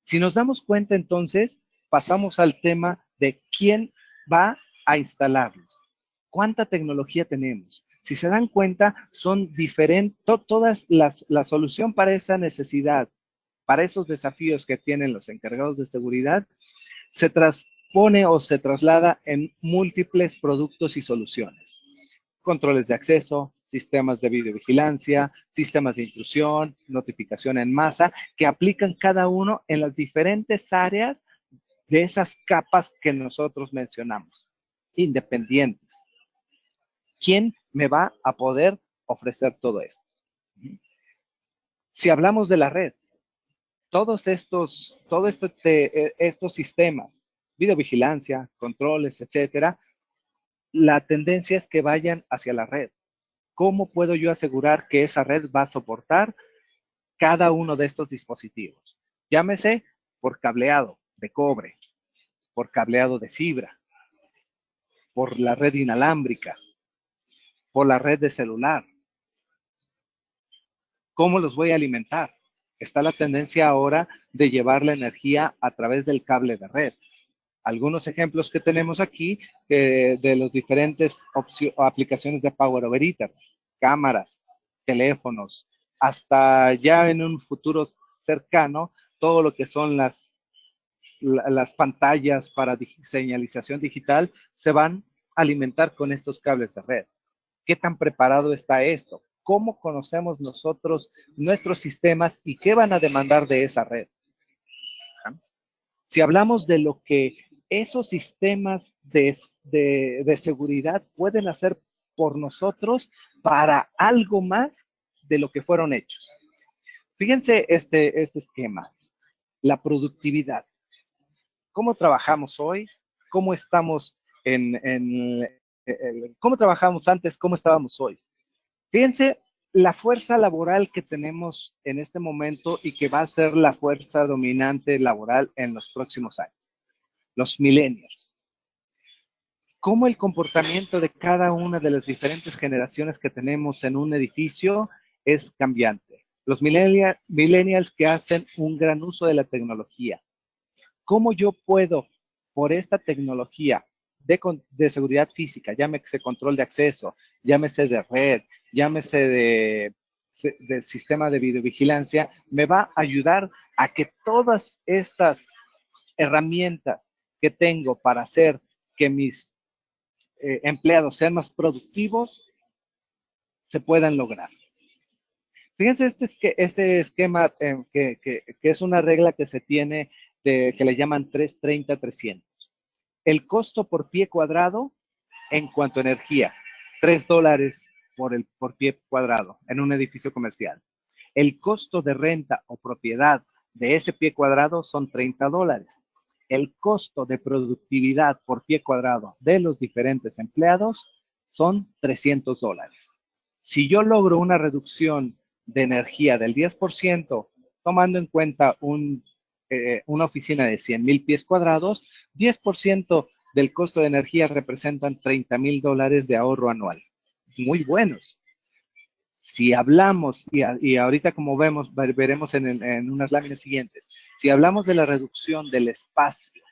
Si nos damos cuenta, entonces, pasamos al tema de quién va a instalarlos. ¿Cuánta tecnología tenemos? Si se dan cuenta, son diferentes, todas la solución para esa necesidad, para esos desafíos que tienen los encargados de seguridad, se transpone o se traslada en múltiples productos y soluciones. Controles de acceso, sistemas de videovigilancia, sistemas de intrusión, notificación en masa, que aplican cada uno en las diferentes áreas de esas capas que nosotros mencionamos, independientes. ¿Quién me va a poder ofrecer todo esto? Si hablamos de la red, todos estos sistemas, videovigilancia, controles, etcétera, la tendencia es que vayan hacia la red. ¿Cómo puedo yo asegurar que esa red va a soportar cada uno de estos dispositivos? Llámese por cableado de cobre, por cableado de fibra, por la red inalámbrica, por la red de celular. ¿Cómo los voy a alimentar? Está la tendencia ahora de llevar la energía a través del cable de red. Algunos ejemplos que tenemos aquí de las diferentes aplicaciones de Power over Ethernet, cámaras, teléfonos, hasta ya en un futuro cercano, todo lo que son las pantallas para señalización digital se van a alimentar con estos cables de red. ¿Qué tan preparado está esto? ¿Cómo conocemos nosotros nuestros sistemas y qué van a demandar de esa red? Si hablamos de lo que esos sistemas de seguridad pueden hacer por nosotros para algo más de lo que fueron hechos. Fíjense este esquema, la productividad. ¿Cómo trabajamos hoy? ¿Cómo estamos cómo trabajamos antes? ¿Cómo estábamos hoy? Fíjense la fuerza laboral que tenemos en este momento y que va a ser la fuerza dominante laboral en los próximos años. Los millennials. cómo el comportamiento de cada una de las diferentes generaciones que tenemos en un edificio es cambiante. Los millennials que hacen un gran uso de la tecnología. ¿Cómo yo puedo, por esta tecnología de seguridad física, llámese control de acceso, llámese de red, llámese de sistema de videovigilancia, me va a ayudar a que todas estas herramientas que tengo para hacer que mis empleados sean más productivos se puedan lograr? Fíjense este esquema que es una regla que se tiene que le llaman 330-300. El costo por pie cuadrado en cuanto a energía, $3 por pie cuadrado en un edificio comercial. El costo de renta o propiedad de ese pie cuadrado son $30. El costo de productividad por pie cuadrado de los diferentes empleados son $300. Si yo logro una reducción de energía del 10%, tomando en cuenta una oficina de 100,000 pies cuadrados, 10% del costo de energía representan $30,000 de ahorro anual. Muy buenos. Si hablamos, y ahorita como veremos en unas láminas siguientes, si hablamos de la reducción del espacio,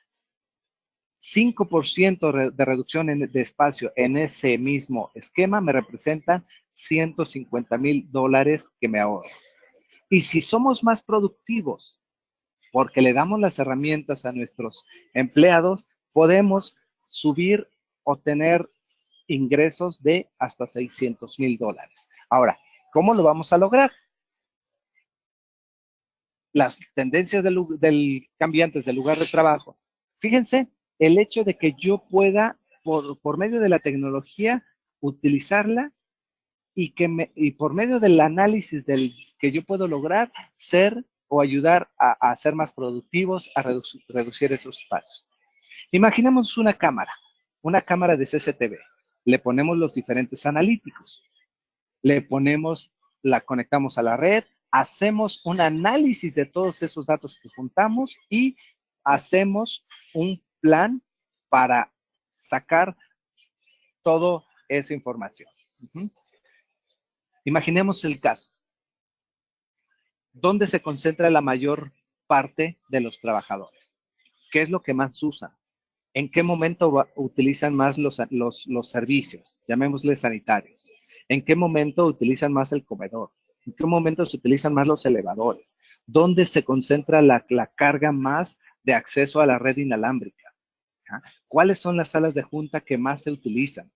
5% de reducción de espacio en ese mismo esquema me representan $150,000 que me ahorro. Y si somos más productivos, porque le damos las herramientas a nuestros empleados, podemos subir o tener ingresos de hasta $600,000. Ahora, ¿cómo lo vamos a lograr? Las tendencias cambiantes del lugar de trabajo. Fíjense, el hecho de que yo pueda, por medio de la tecnología, utilizarla y por medio del análisis que yo puedo lograr, ser o ayudar a ser más productivos, a reducir esos espacios. Imaginemos una cámara de CCTV. Le ponemos los diferentes analíticos. La conectamos a la red, hacemos un análisis de todos esos datos que juntamos y hacemos un plan para sacar toda esa información. Imaginemos el caso. ¿Dónde se concentra la mayor parte de los trabajadores? ¿Qué es lo que más usan? ¿En qué momento utilizan más los servicios? Llamémosle sanitarios. ¿En qué momento utilizan más el comedor? ¿En qué momento se utilizan más los elevadores? ¿Dónde se concentra la carga más de acceso a la red inalámbrica? ¿Cuáles son las salas de junta que más se utilizan?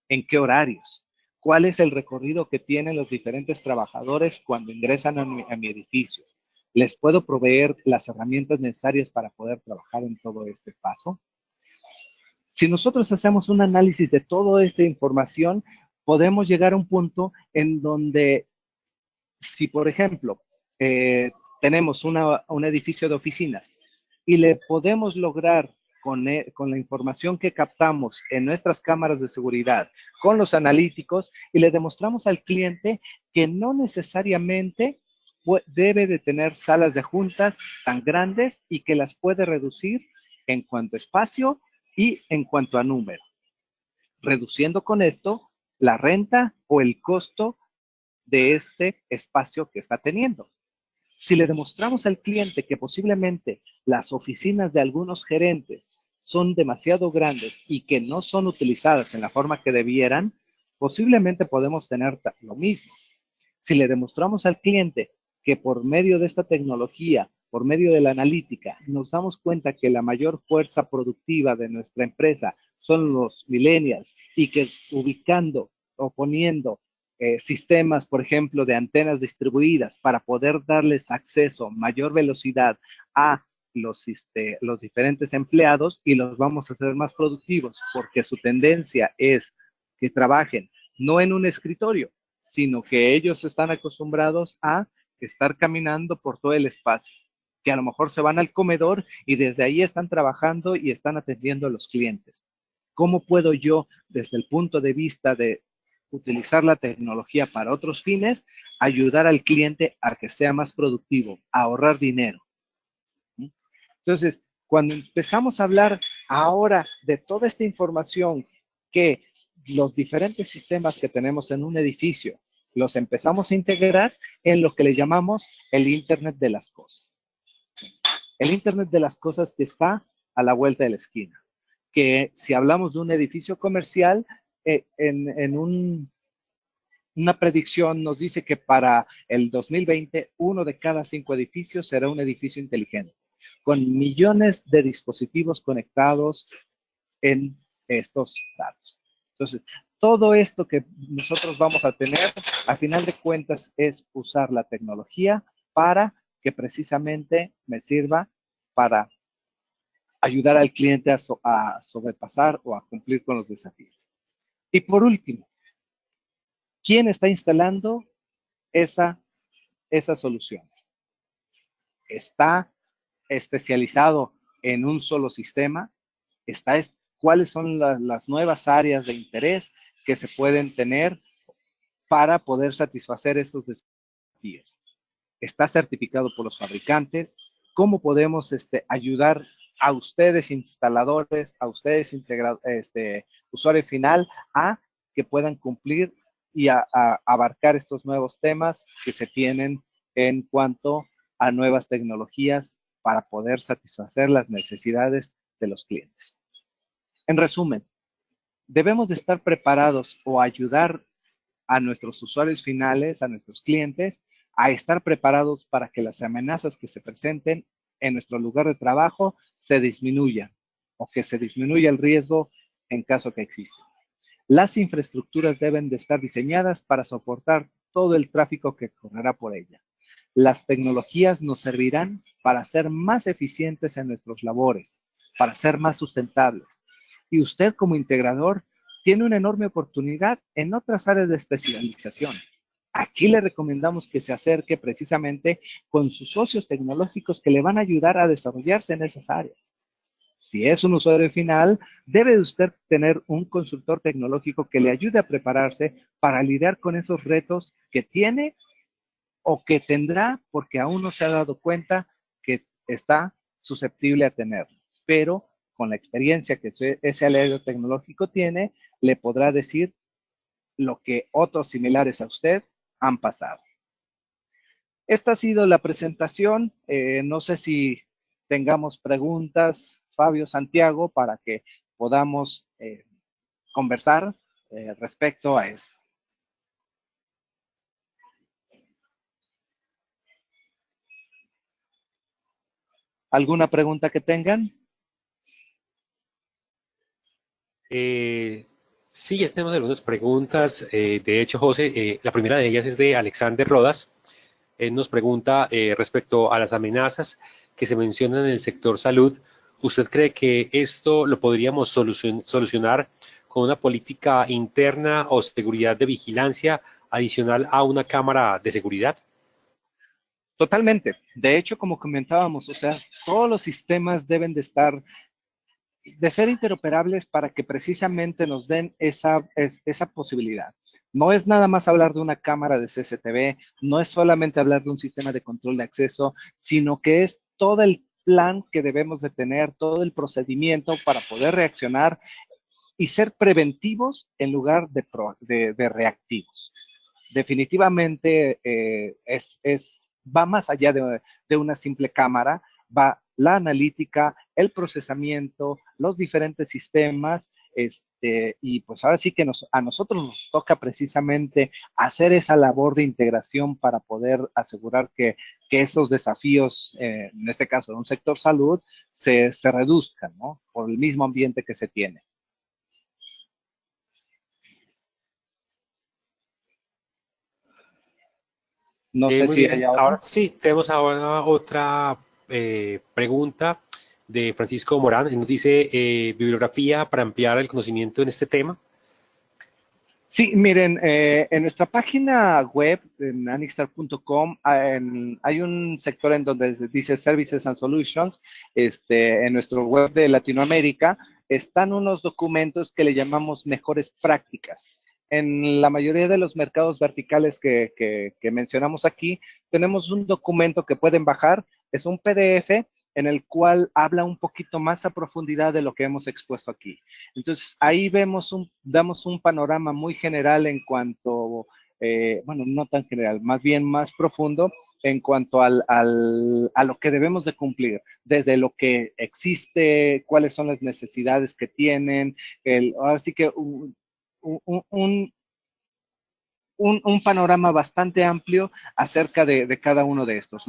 ¿En qué horarios? ¿Cuál es el recorrido que tienen los diferentes trabajadores cuando ingresan a mi edificio? ¿Les puedo proveer las herramientas necesarias para poder trabajar en todo este paso? Si nosotros hacemos un análisis de toda esta información, podemos llegar a un punto en donde, si por ejemplo, tenemos un edificio de oficinas y le podemos lograr con la información que captamos en nuestras cámaras de seguridad, con los analíticos, y le demostramos al cliente que no necesariamente debe de tener salas de juntas tan grandes y que las puede reducir en cuanto a espacio y en cuanto a número, reduciendo con esto la renta o el costo de este espacio que está teniendo. Si le demostramos al cliente que posiblemente las oficinas de algunos gerentes son demasiado grandes y que no son utilizadas en la forma que debieran, posiblemente podemos tener lo mismo. Si le demostramos al cliente que por medio de esta tecnología, por medio de la analítica, nos damos cuenta que la mayor fuerza productiva de nuestra empresa son los millennials y que ubicando o poniendo sistemas, por ejemplo, de antenas distribuidas para poder darles acceso, mayor velocidad a los diferentes empleados, y los vamos a hacer más productivos porque su tendencia es que trabajen no en un escritorio, sino que ellos están acostumbrados a estar caminando por todo el espacio, que a lo mejor se van al comedor y desde ahí están trabajando y están atendiendo a los clientes. ¿Cómo puedo yo, desde el punto de vista de utilizar la tecnología para otros fines, ayudar al cliente a que sea más productivo, a ahorrar dinero? Entonces, cuando empezamos a hablar ahora de toda esta información que los diferentes sistemas que tenemos en un edificio los empezamos a integrar en lo que le llamamos el Internet de las cosas. El Internet de las cosas que está a la vuelta de la esquina. Que si hablamos de un edificio comercial, una predicción nos dice que para el 2020, 1 de cada 5 edificios será un edificio inteligente, con millones de dispositivos conectados en estos datos. Entonces, todo esto que nosotros vamos a tener, a final de cuentas, es usar la tecnología para que precisamente me sirva para ayudar al cliente a sobrepasar o a cumplir con los desafíos. Y por último, ¿quién está instalando esas soluciones? ¿Está especializado en un solo sistema? ¿Cuáles son las nuevas áreas de interés que se pueden tener para poder satisfacer esos desafíos? ¿Está certificado por los fabricantes? ¿Cómo podemos ayudar a ustedes instaladores, a ustedes usuario final, a que puedan cumplir y a abarcar estos nuevos temas que se tienen en cuanto a nuevas tecnologías para poder satisfacer las necesidades de los clientes? En resumen, debemos de estar preparados o ayudar a nuestros usuarios finales, a nuestros clientes, a estar preparados para que las amenazas que se presenten en nuestro lugar de trabajo se disminuyan o que se disminuya el riesgo en caso que exista. Las infraestructuras deben de estar diseñadas para soportar todo el tráfico que correrá por ella. Las tecnologías nos servirán para ser más eficientes en nuestras labores, para ser más sustentables. Y usted como integrador tiene una enorme oportunidad en otras áreas de especialización. Aquí le recomendamos que se acerque precisamente con sus socios tecnológicos que le van a ayudar a desarrollarse en esas áreas. Si es un usuario final, debe usted tener un consultor tecnológico que le ayude a prepararse para lidiar con esos retos que tiene o que tendrá porque aún no se ha dado cuenta que está susceptible a tenerlo. Pero con la experiencia que ese aliado tecnológico tiene, le podrá decir lo que otros similares a usted han pasado. Esta ha sido la presentación. No sé si tengamos preguntas, Fabio, Santiago, para que podamos conversar respecto a eso. ¿Alguna pregunta que tengan? Sí, ya tenemos algunas preguntas. De hecho, José, la primera de ellas es de Alexander Rodas. Él nos pregunta respecto a las amenazas que se mencionan en el sector salud. ¿Usted cree que esto lo podríamos solucionar con una política interna o seguridad de vigilancia adicional a una cámara de seguridad? Totalmente. De hecho, como comentábamos, o sea, todos los sistemas deben de ser interoperables para que precisamente nos den esa posibilidad. No es nada más hablar de una cámara de CCTV, no es solamente hablar de un sistema de control de acceso, sino que es todo el plan que debemos de tener, todo el procedimiento para poder reaccionar y ser preventivos en lugar de reactivos. Definitivamente va más allá de una simple cámara, va la analítica, el procesamiento, los diferentes sistemas, y pues ahora sí que a nosotros nos toca precisamente hacer esa labor de integración para poder asegurar que esos desafíos, en este caso de un sector salud, se reduzcan, ¿no? Por el mismo ambiente que se tiene. No sé Muy si hay bien. Ahora ahora. sí, tenemos ahora otra pregunta de Francisco Morán. Él nos dice bibliografía para ampliar el conocimiento en este tema. Sí, miren, en nuestra página web, en anixstar.com, hay un sector en donde dice Services and Solutions. En nuestro web de Latinoamérica están unos documentos que le llamamos mejores prácticas. En la mayoría de los mercados verticales que mencionamos aquí, tenemos un documento que pueden bajar, es un PDF en el cual habla un poquito más a profundidad de lo que hemos expuesto aquí. Entonces, ahí damos un panorama muy general en cuanto, bueno, no tan general, más bien más profundo en cuanto a lo que debemos de cumplir, desde lo que existe, cuáles son las necesidades que tienen, así que un panorama bastante amplio acerca de cada uno de estos.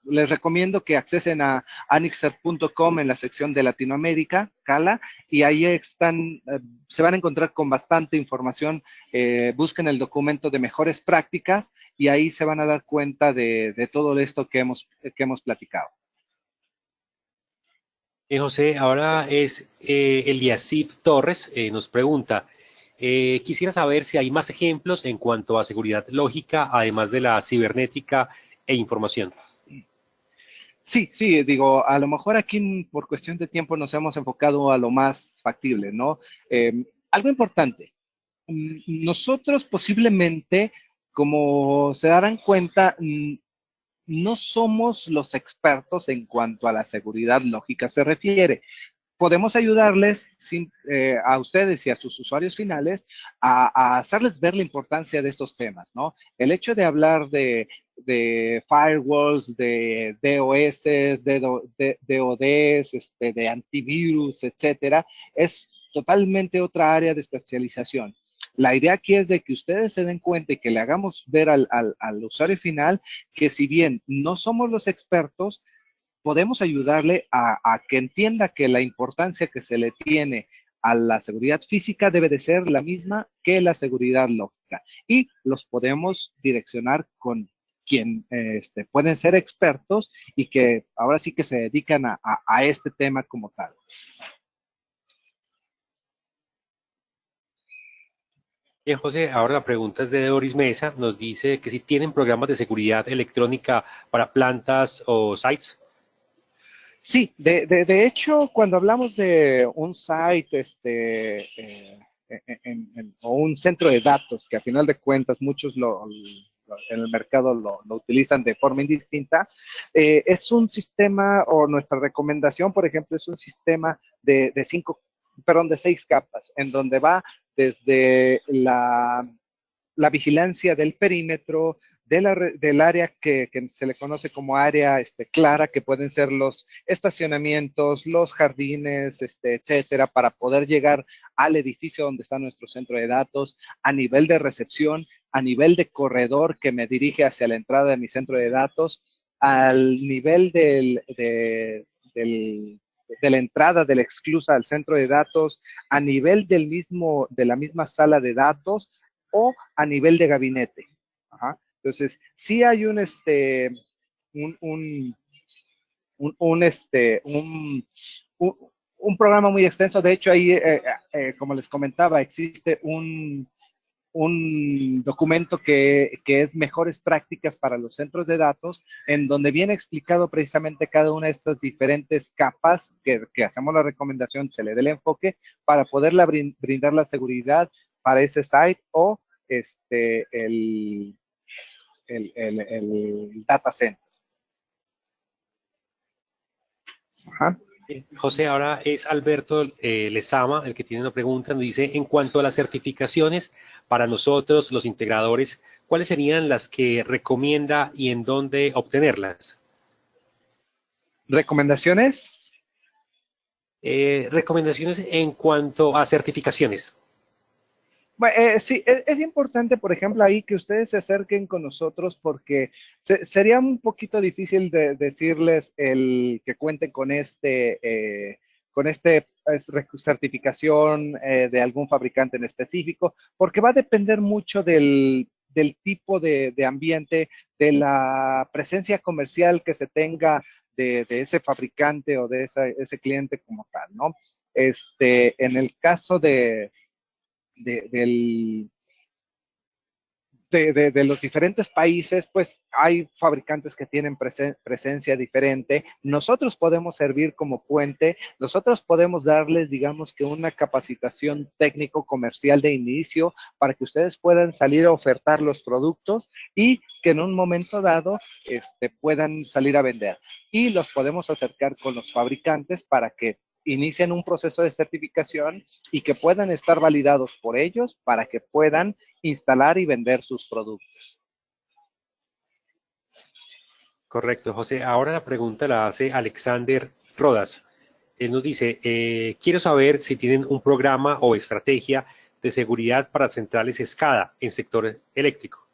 Les recomiendo que accesen a anixter.com en la sección de Latinoamérica, Cala, y ahí se van a encontrar con bastante información. Busquen el documento de mejores prácticas y ahí se van a dar cuenta de todo esto que hemos platicado. José, ahora es Eliasip Torres, nos pregunta, quisiera saber si hay más ejemplos en cuanto a seguridad lógica, además de la cibernética e información. Sí, sí, digo, a lo mejor aquí por cuestión de tiempo nos hemos enfocado a lo más factible, ¿no? Algo importante, nosotros posiblemente, como se darán cuenta, no somos los expertos en cuanto a la seguridad lógica se refiere. Podemos ayudarles a ustedes y a sus usuarios finales a hacerles ver la importancia de estos temas, ¿no? El hecho de hablar de firewalls, de DOS, de DODs, de antivirus, etcétera, es totalmente otra área de especialización. La idea aquí es de que ustedes se den cuenta y que le hagamos ver al usuario final que si bien no somos los expertos, podemos ayudarle a que entienda que la importancia que se le tiene a la seguridad física debe de ser la misma que la seguridad lógica. Y los podemos direccionar con quien pueden ser expertos y que ahora sí que se dedican a este tema como tal. Bien, José, ahora la pregunta es de Doris Mesa, nos dice que si tienen programas de seguridad electrónica para plantas o sites. Sí, de hecho, cuando hablamos de un site o un centro de datos, que a final de cuentas muchos en el mercado lo utilizan de forma indistinta, es un sistema, o nuestra recomendación, por ejemplo, es un sistema de 6 capas, en donde va desde la vigilancia del perímetro, del área que se le conoce como área clara, que pueden ser los estacionamientos, los jardines, etcétera, para poder llegar al edificio donde está nuestro centro de datos, a nivel de recepción, a nivel de corredor que me dirige hacia la entrada de mi centro de datos, al nivel de la entrada de la exclusa al centro de datos, a nivel de la misma sala de datos, o a nivel de gabinete. Ajá. Entonces, sí hay un programa muy extenso. De hecho, ahí, como les comentaba, existe un documento que es mejores prácticas para los centros de datos, en donde viene explicado precisamente cada una de estas diferentes capas que hacemos la recomendación, se le dé el enfoque para poderla brindar la seguridad para ese site o el data center. Ajá. José, ahora es Alberto Lezama el que tiene una pregunta. Nos dice, en cuanto a las certificaciones, para nosotros, los integradores, ¿cuáles serían las que recomienda y en dónde obtenerlas? ¿Recomendaciones? Recomendaciones en cuanto a certificaciones. Bueno, sí, es importante, por ejemplo, ahí que ustedes se acerquen con nosotros porque sería un poquito difícil de decirles que cuenten con certificación de algún fabricante en específico, porque va a depender mucho del tipo de ambiente, de la presencia comercial que se tenga de ese fabricante o de ese cliente como tal, ¿no? En el caso del de los diferentes países, pues hay fabricantes que tienen presencia diferente. Nosotros podemos servir como puente, nosotros podemos darles, digamos que una capacitación técnico-comercial de inicio para que ustedes puedan salir a ofertar los productos y que en un momento dado puedan salir a vender. Y los podemos acercar con los fabricantes para que inicien un proceso de certificación y que puedan estar validados por ellos para que puedan instalar y vender sus productos. Correcto, José. Ahora la pregunta la hace Alexander Rodas. Él nos dice, quiero saber si tienen un programa o estrategia de seguridad para centrales SCADA en sector eléctrico.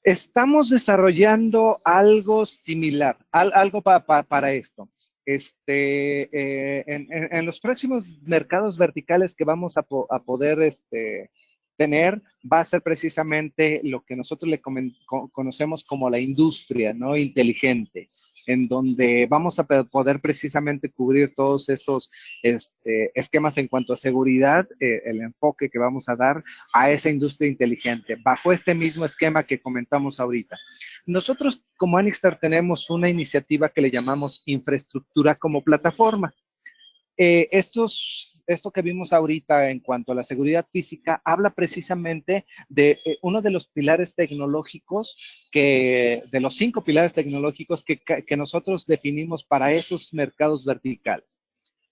Estamos desarrollando algo similar, algo para esto. En los próximos mercados verticales que vamos a poder tener, va a ser precisamente lo que nosotros le conocemos como la industria, ¿no? Inteligente, en donde vamos a poder precisamente cubrir todos esos esquemas en cuanto a seguridad, el enfoque que vamos a dar a esa industria inteligente, bajo este mismo esquema que comentamos ahorita. Nosotros como Anixter tenemos una iniciativa que le llamamos infraestructura como plataforma. Esto que vimos ahorita en cuanto a la seguridad física habla precisamente de uno de los pilares tecnológicos, de los 5 pilares tecnológicos que nosotros definimos para esos mercados verticales.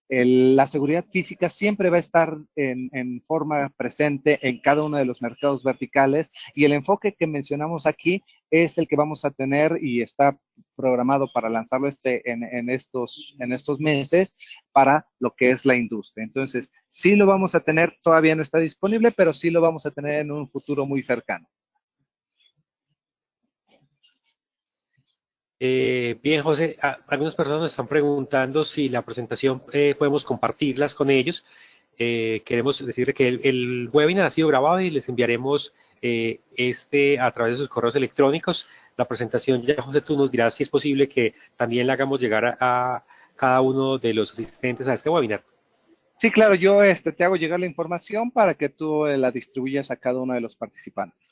La seguridad física siempre va a estar en forma presente en cada uno de los mercados verticales y el enfoque que mencionamos aquí es el que vamos a tener y está programado para lanzarlo en estos meses para lo que es la industria. Entonces, sí lo vamos a tener, todavía no está disponible, pero sí lo vamos a tener en un futuro muy cercano. Bien, José, algunas personas nos están preguntando si la presentación podemos compartirlas con ellos. Queremos decirle que el webinar ha sido grabado y les enviaremos a través de sus correos electrónicos. La presentación, ya José, tú nos dirás si es posible que también la hagamos llegar a cada uno de los asistentes a este webinar. Sí, claro, yo te hago llegar la información para que tú la distribuyas a cada uno de los participantes.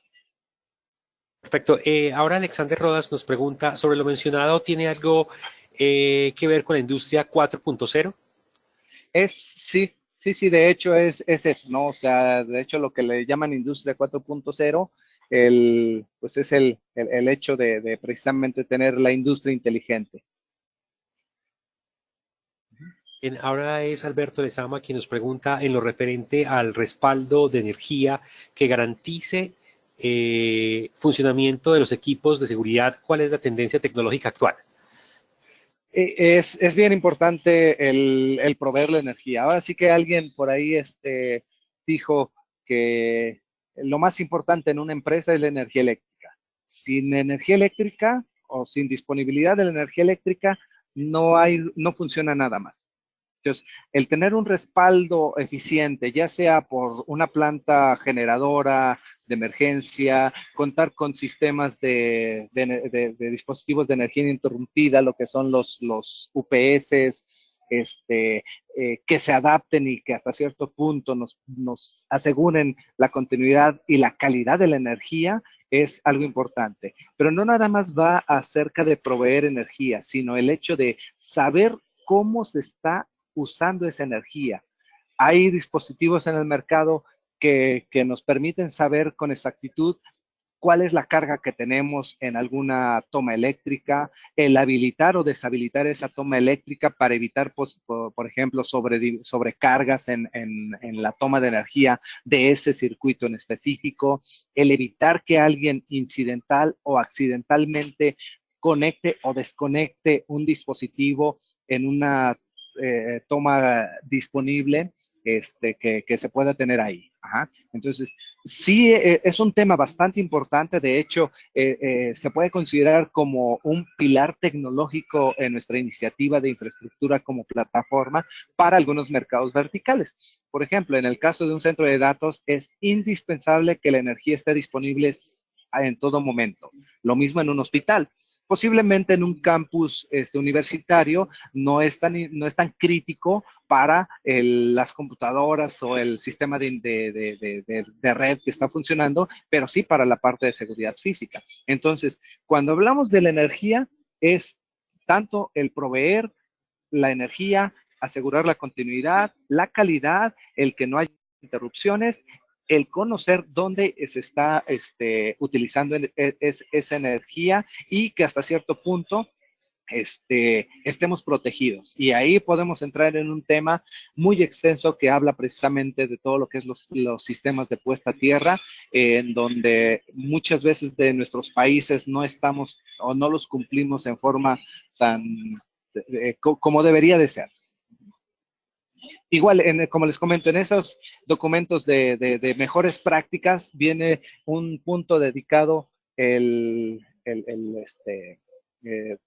Perfecto. Ahora Alexander Rodas nos pregunta sobre lo mencionado, ¿tiene algo que ver con la industria 4.0? Sí, de hecho es eso, ¿no? O sea, de hecho lo que le llaman industria 4.0, pues es el hecho de precisamente tener la industria inteligente. Bien, ahora es Alberto Lezama quien nos pregunta en lo referente al respaldo de energía que garantice funcionamiento de los equipos de seguridad. ¿Cuál es la tendencia tecnológica actual? Es bien importante el proveer la energía. Ahora sí que alguien por ahí dijo que lo más importante en una empresa es la energía eléctrica. Sin energía eléctrica o sin disponibilidad de la energía eléctrica no funciona nada más. Entonces, el tener un respaldo eficiente, ya sea por una planta generadora de emergencia, contar con sistemas de dispositivos de energía ininterrumpida, lo que son los UPS, que se adapten y que hasta cierto punto nos aseguren la continuidad y la calidad de la energía, es algo importante. Pero no nada más va acerca de proveer energía, sino el hecho de saber cómo se está usando esa energía. Hay dispositivos en el mercado que nos permiten saber con exactitud cuál es la carga que tenemos en alguna toma eléctrica, el habilitar o deshabilitar esa toma eléctrica para evitar, por ejemplo, sobrecargas en la toma de energía de ese circuito en específico, el evitar que alguien incidental o accidentalmente conecte o desconecte un dispositivo en una toma disponible que se pueda tener ahí. Ajá. Entonces, sí, es un tema bastante importante. De hecho, se puede considerar como un pilar tecnológico en nuestra iniciativa de infraestructura como plataforma para algunos mercados verticales. Por ejemplo, en el caso de un centro de datos, es indispensable que la energía esté disponible en todo momento. Lo mismo en un hospital. posiblemente en un campus universitario no es tan crítico para las computadoras o el sistema de red que está funcionando, pero sí para la parte de seguridad física. Entonces, cuando hablamos de la energía, es tanto el proveer la energía, asegurar la continuidad, la calidad, el que no haya interrupciones, el conocer dónde se está utilizando esa energía y que hasta cierto punto estemos protegidos. Y ahí podemos entrar en un tema muy extenso que habla precisamente de todo lo que es los sistemas de puesta a tierra, en donde muchas veces de nuestros países no estamos o no los cumplimos en forma tan como debería de ser. Igual, como les comento, en esos documentos de mejores prácticas viene un punto dedicado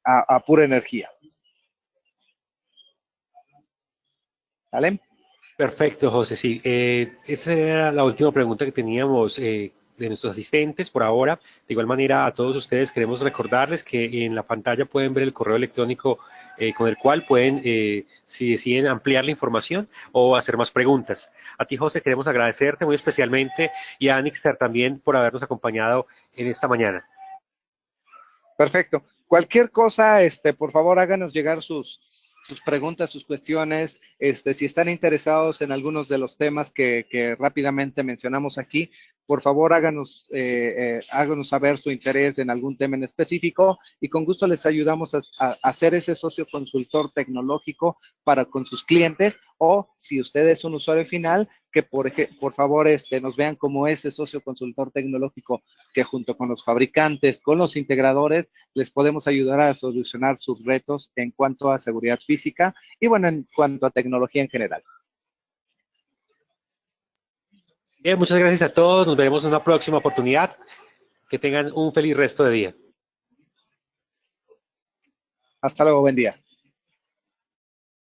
a pura energía. ¿Vale? Perfecto, José. Sí, esa era la última pregunta que teníamos de nuestros asistentes por ahora. De igual manera, a todos ustedes queremos recordarles que en la pantalla pueden ver el correo electrónico con el cual pueden, si deciden, ampliar la información o hacer más preguntas. A ti, José, queremos agradecerte muy especialmente y a Anixter también por habernos acompañado en esta mañana. Perfecto. Cualquier cosa, por favor, háganos llegar sus preguntas, sus cuestiones. Si están interesados en algunos de los temas que rápidamente mencionamos aquí, por favor, háganos saber su interés en algún tema en específico y con gusto les ayudamos a hacer ese socio consultor tecnológico para con sus clientes, o si usted es un usuario final, que por favor nos vean como ese socio consultor tecnológico que junto con los fabricantes, con los integradores, les podemos ayudar a solucionar sus retos en cuanto a seguridad física y, bueno, en cuanto a tecnología en general. Bien, muchas gracias a todos. Nos veremos en una próxima oportunidad. Que tengan un feliz resto de día. Hasta luego, buen día.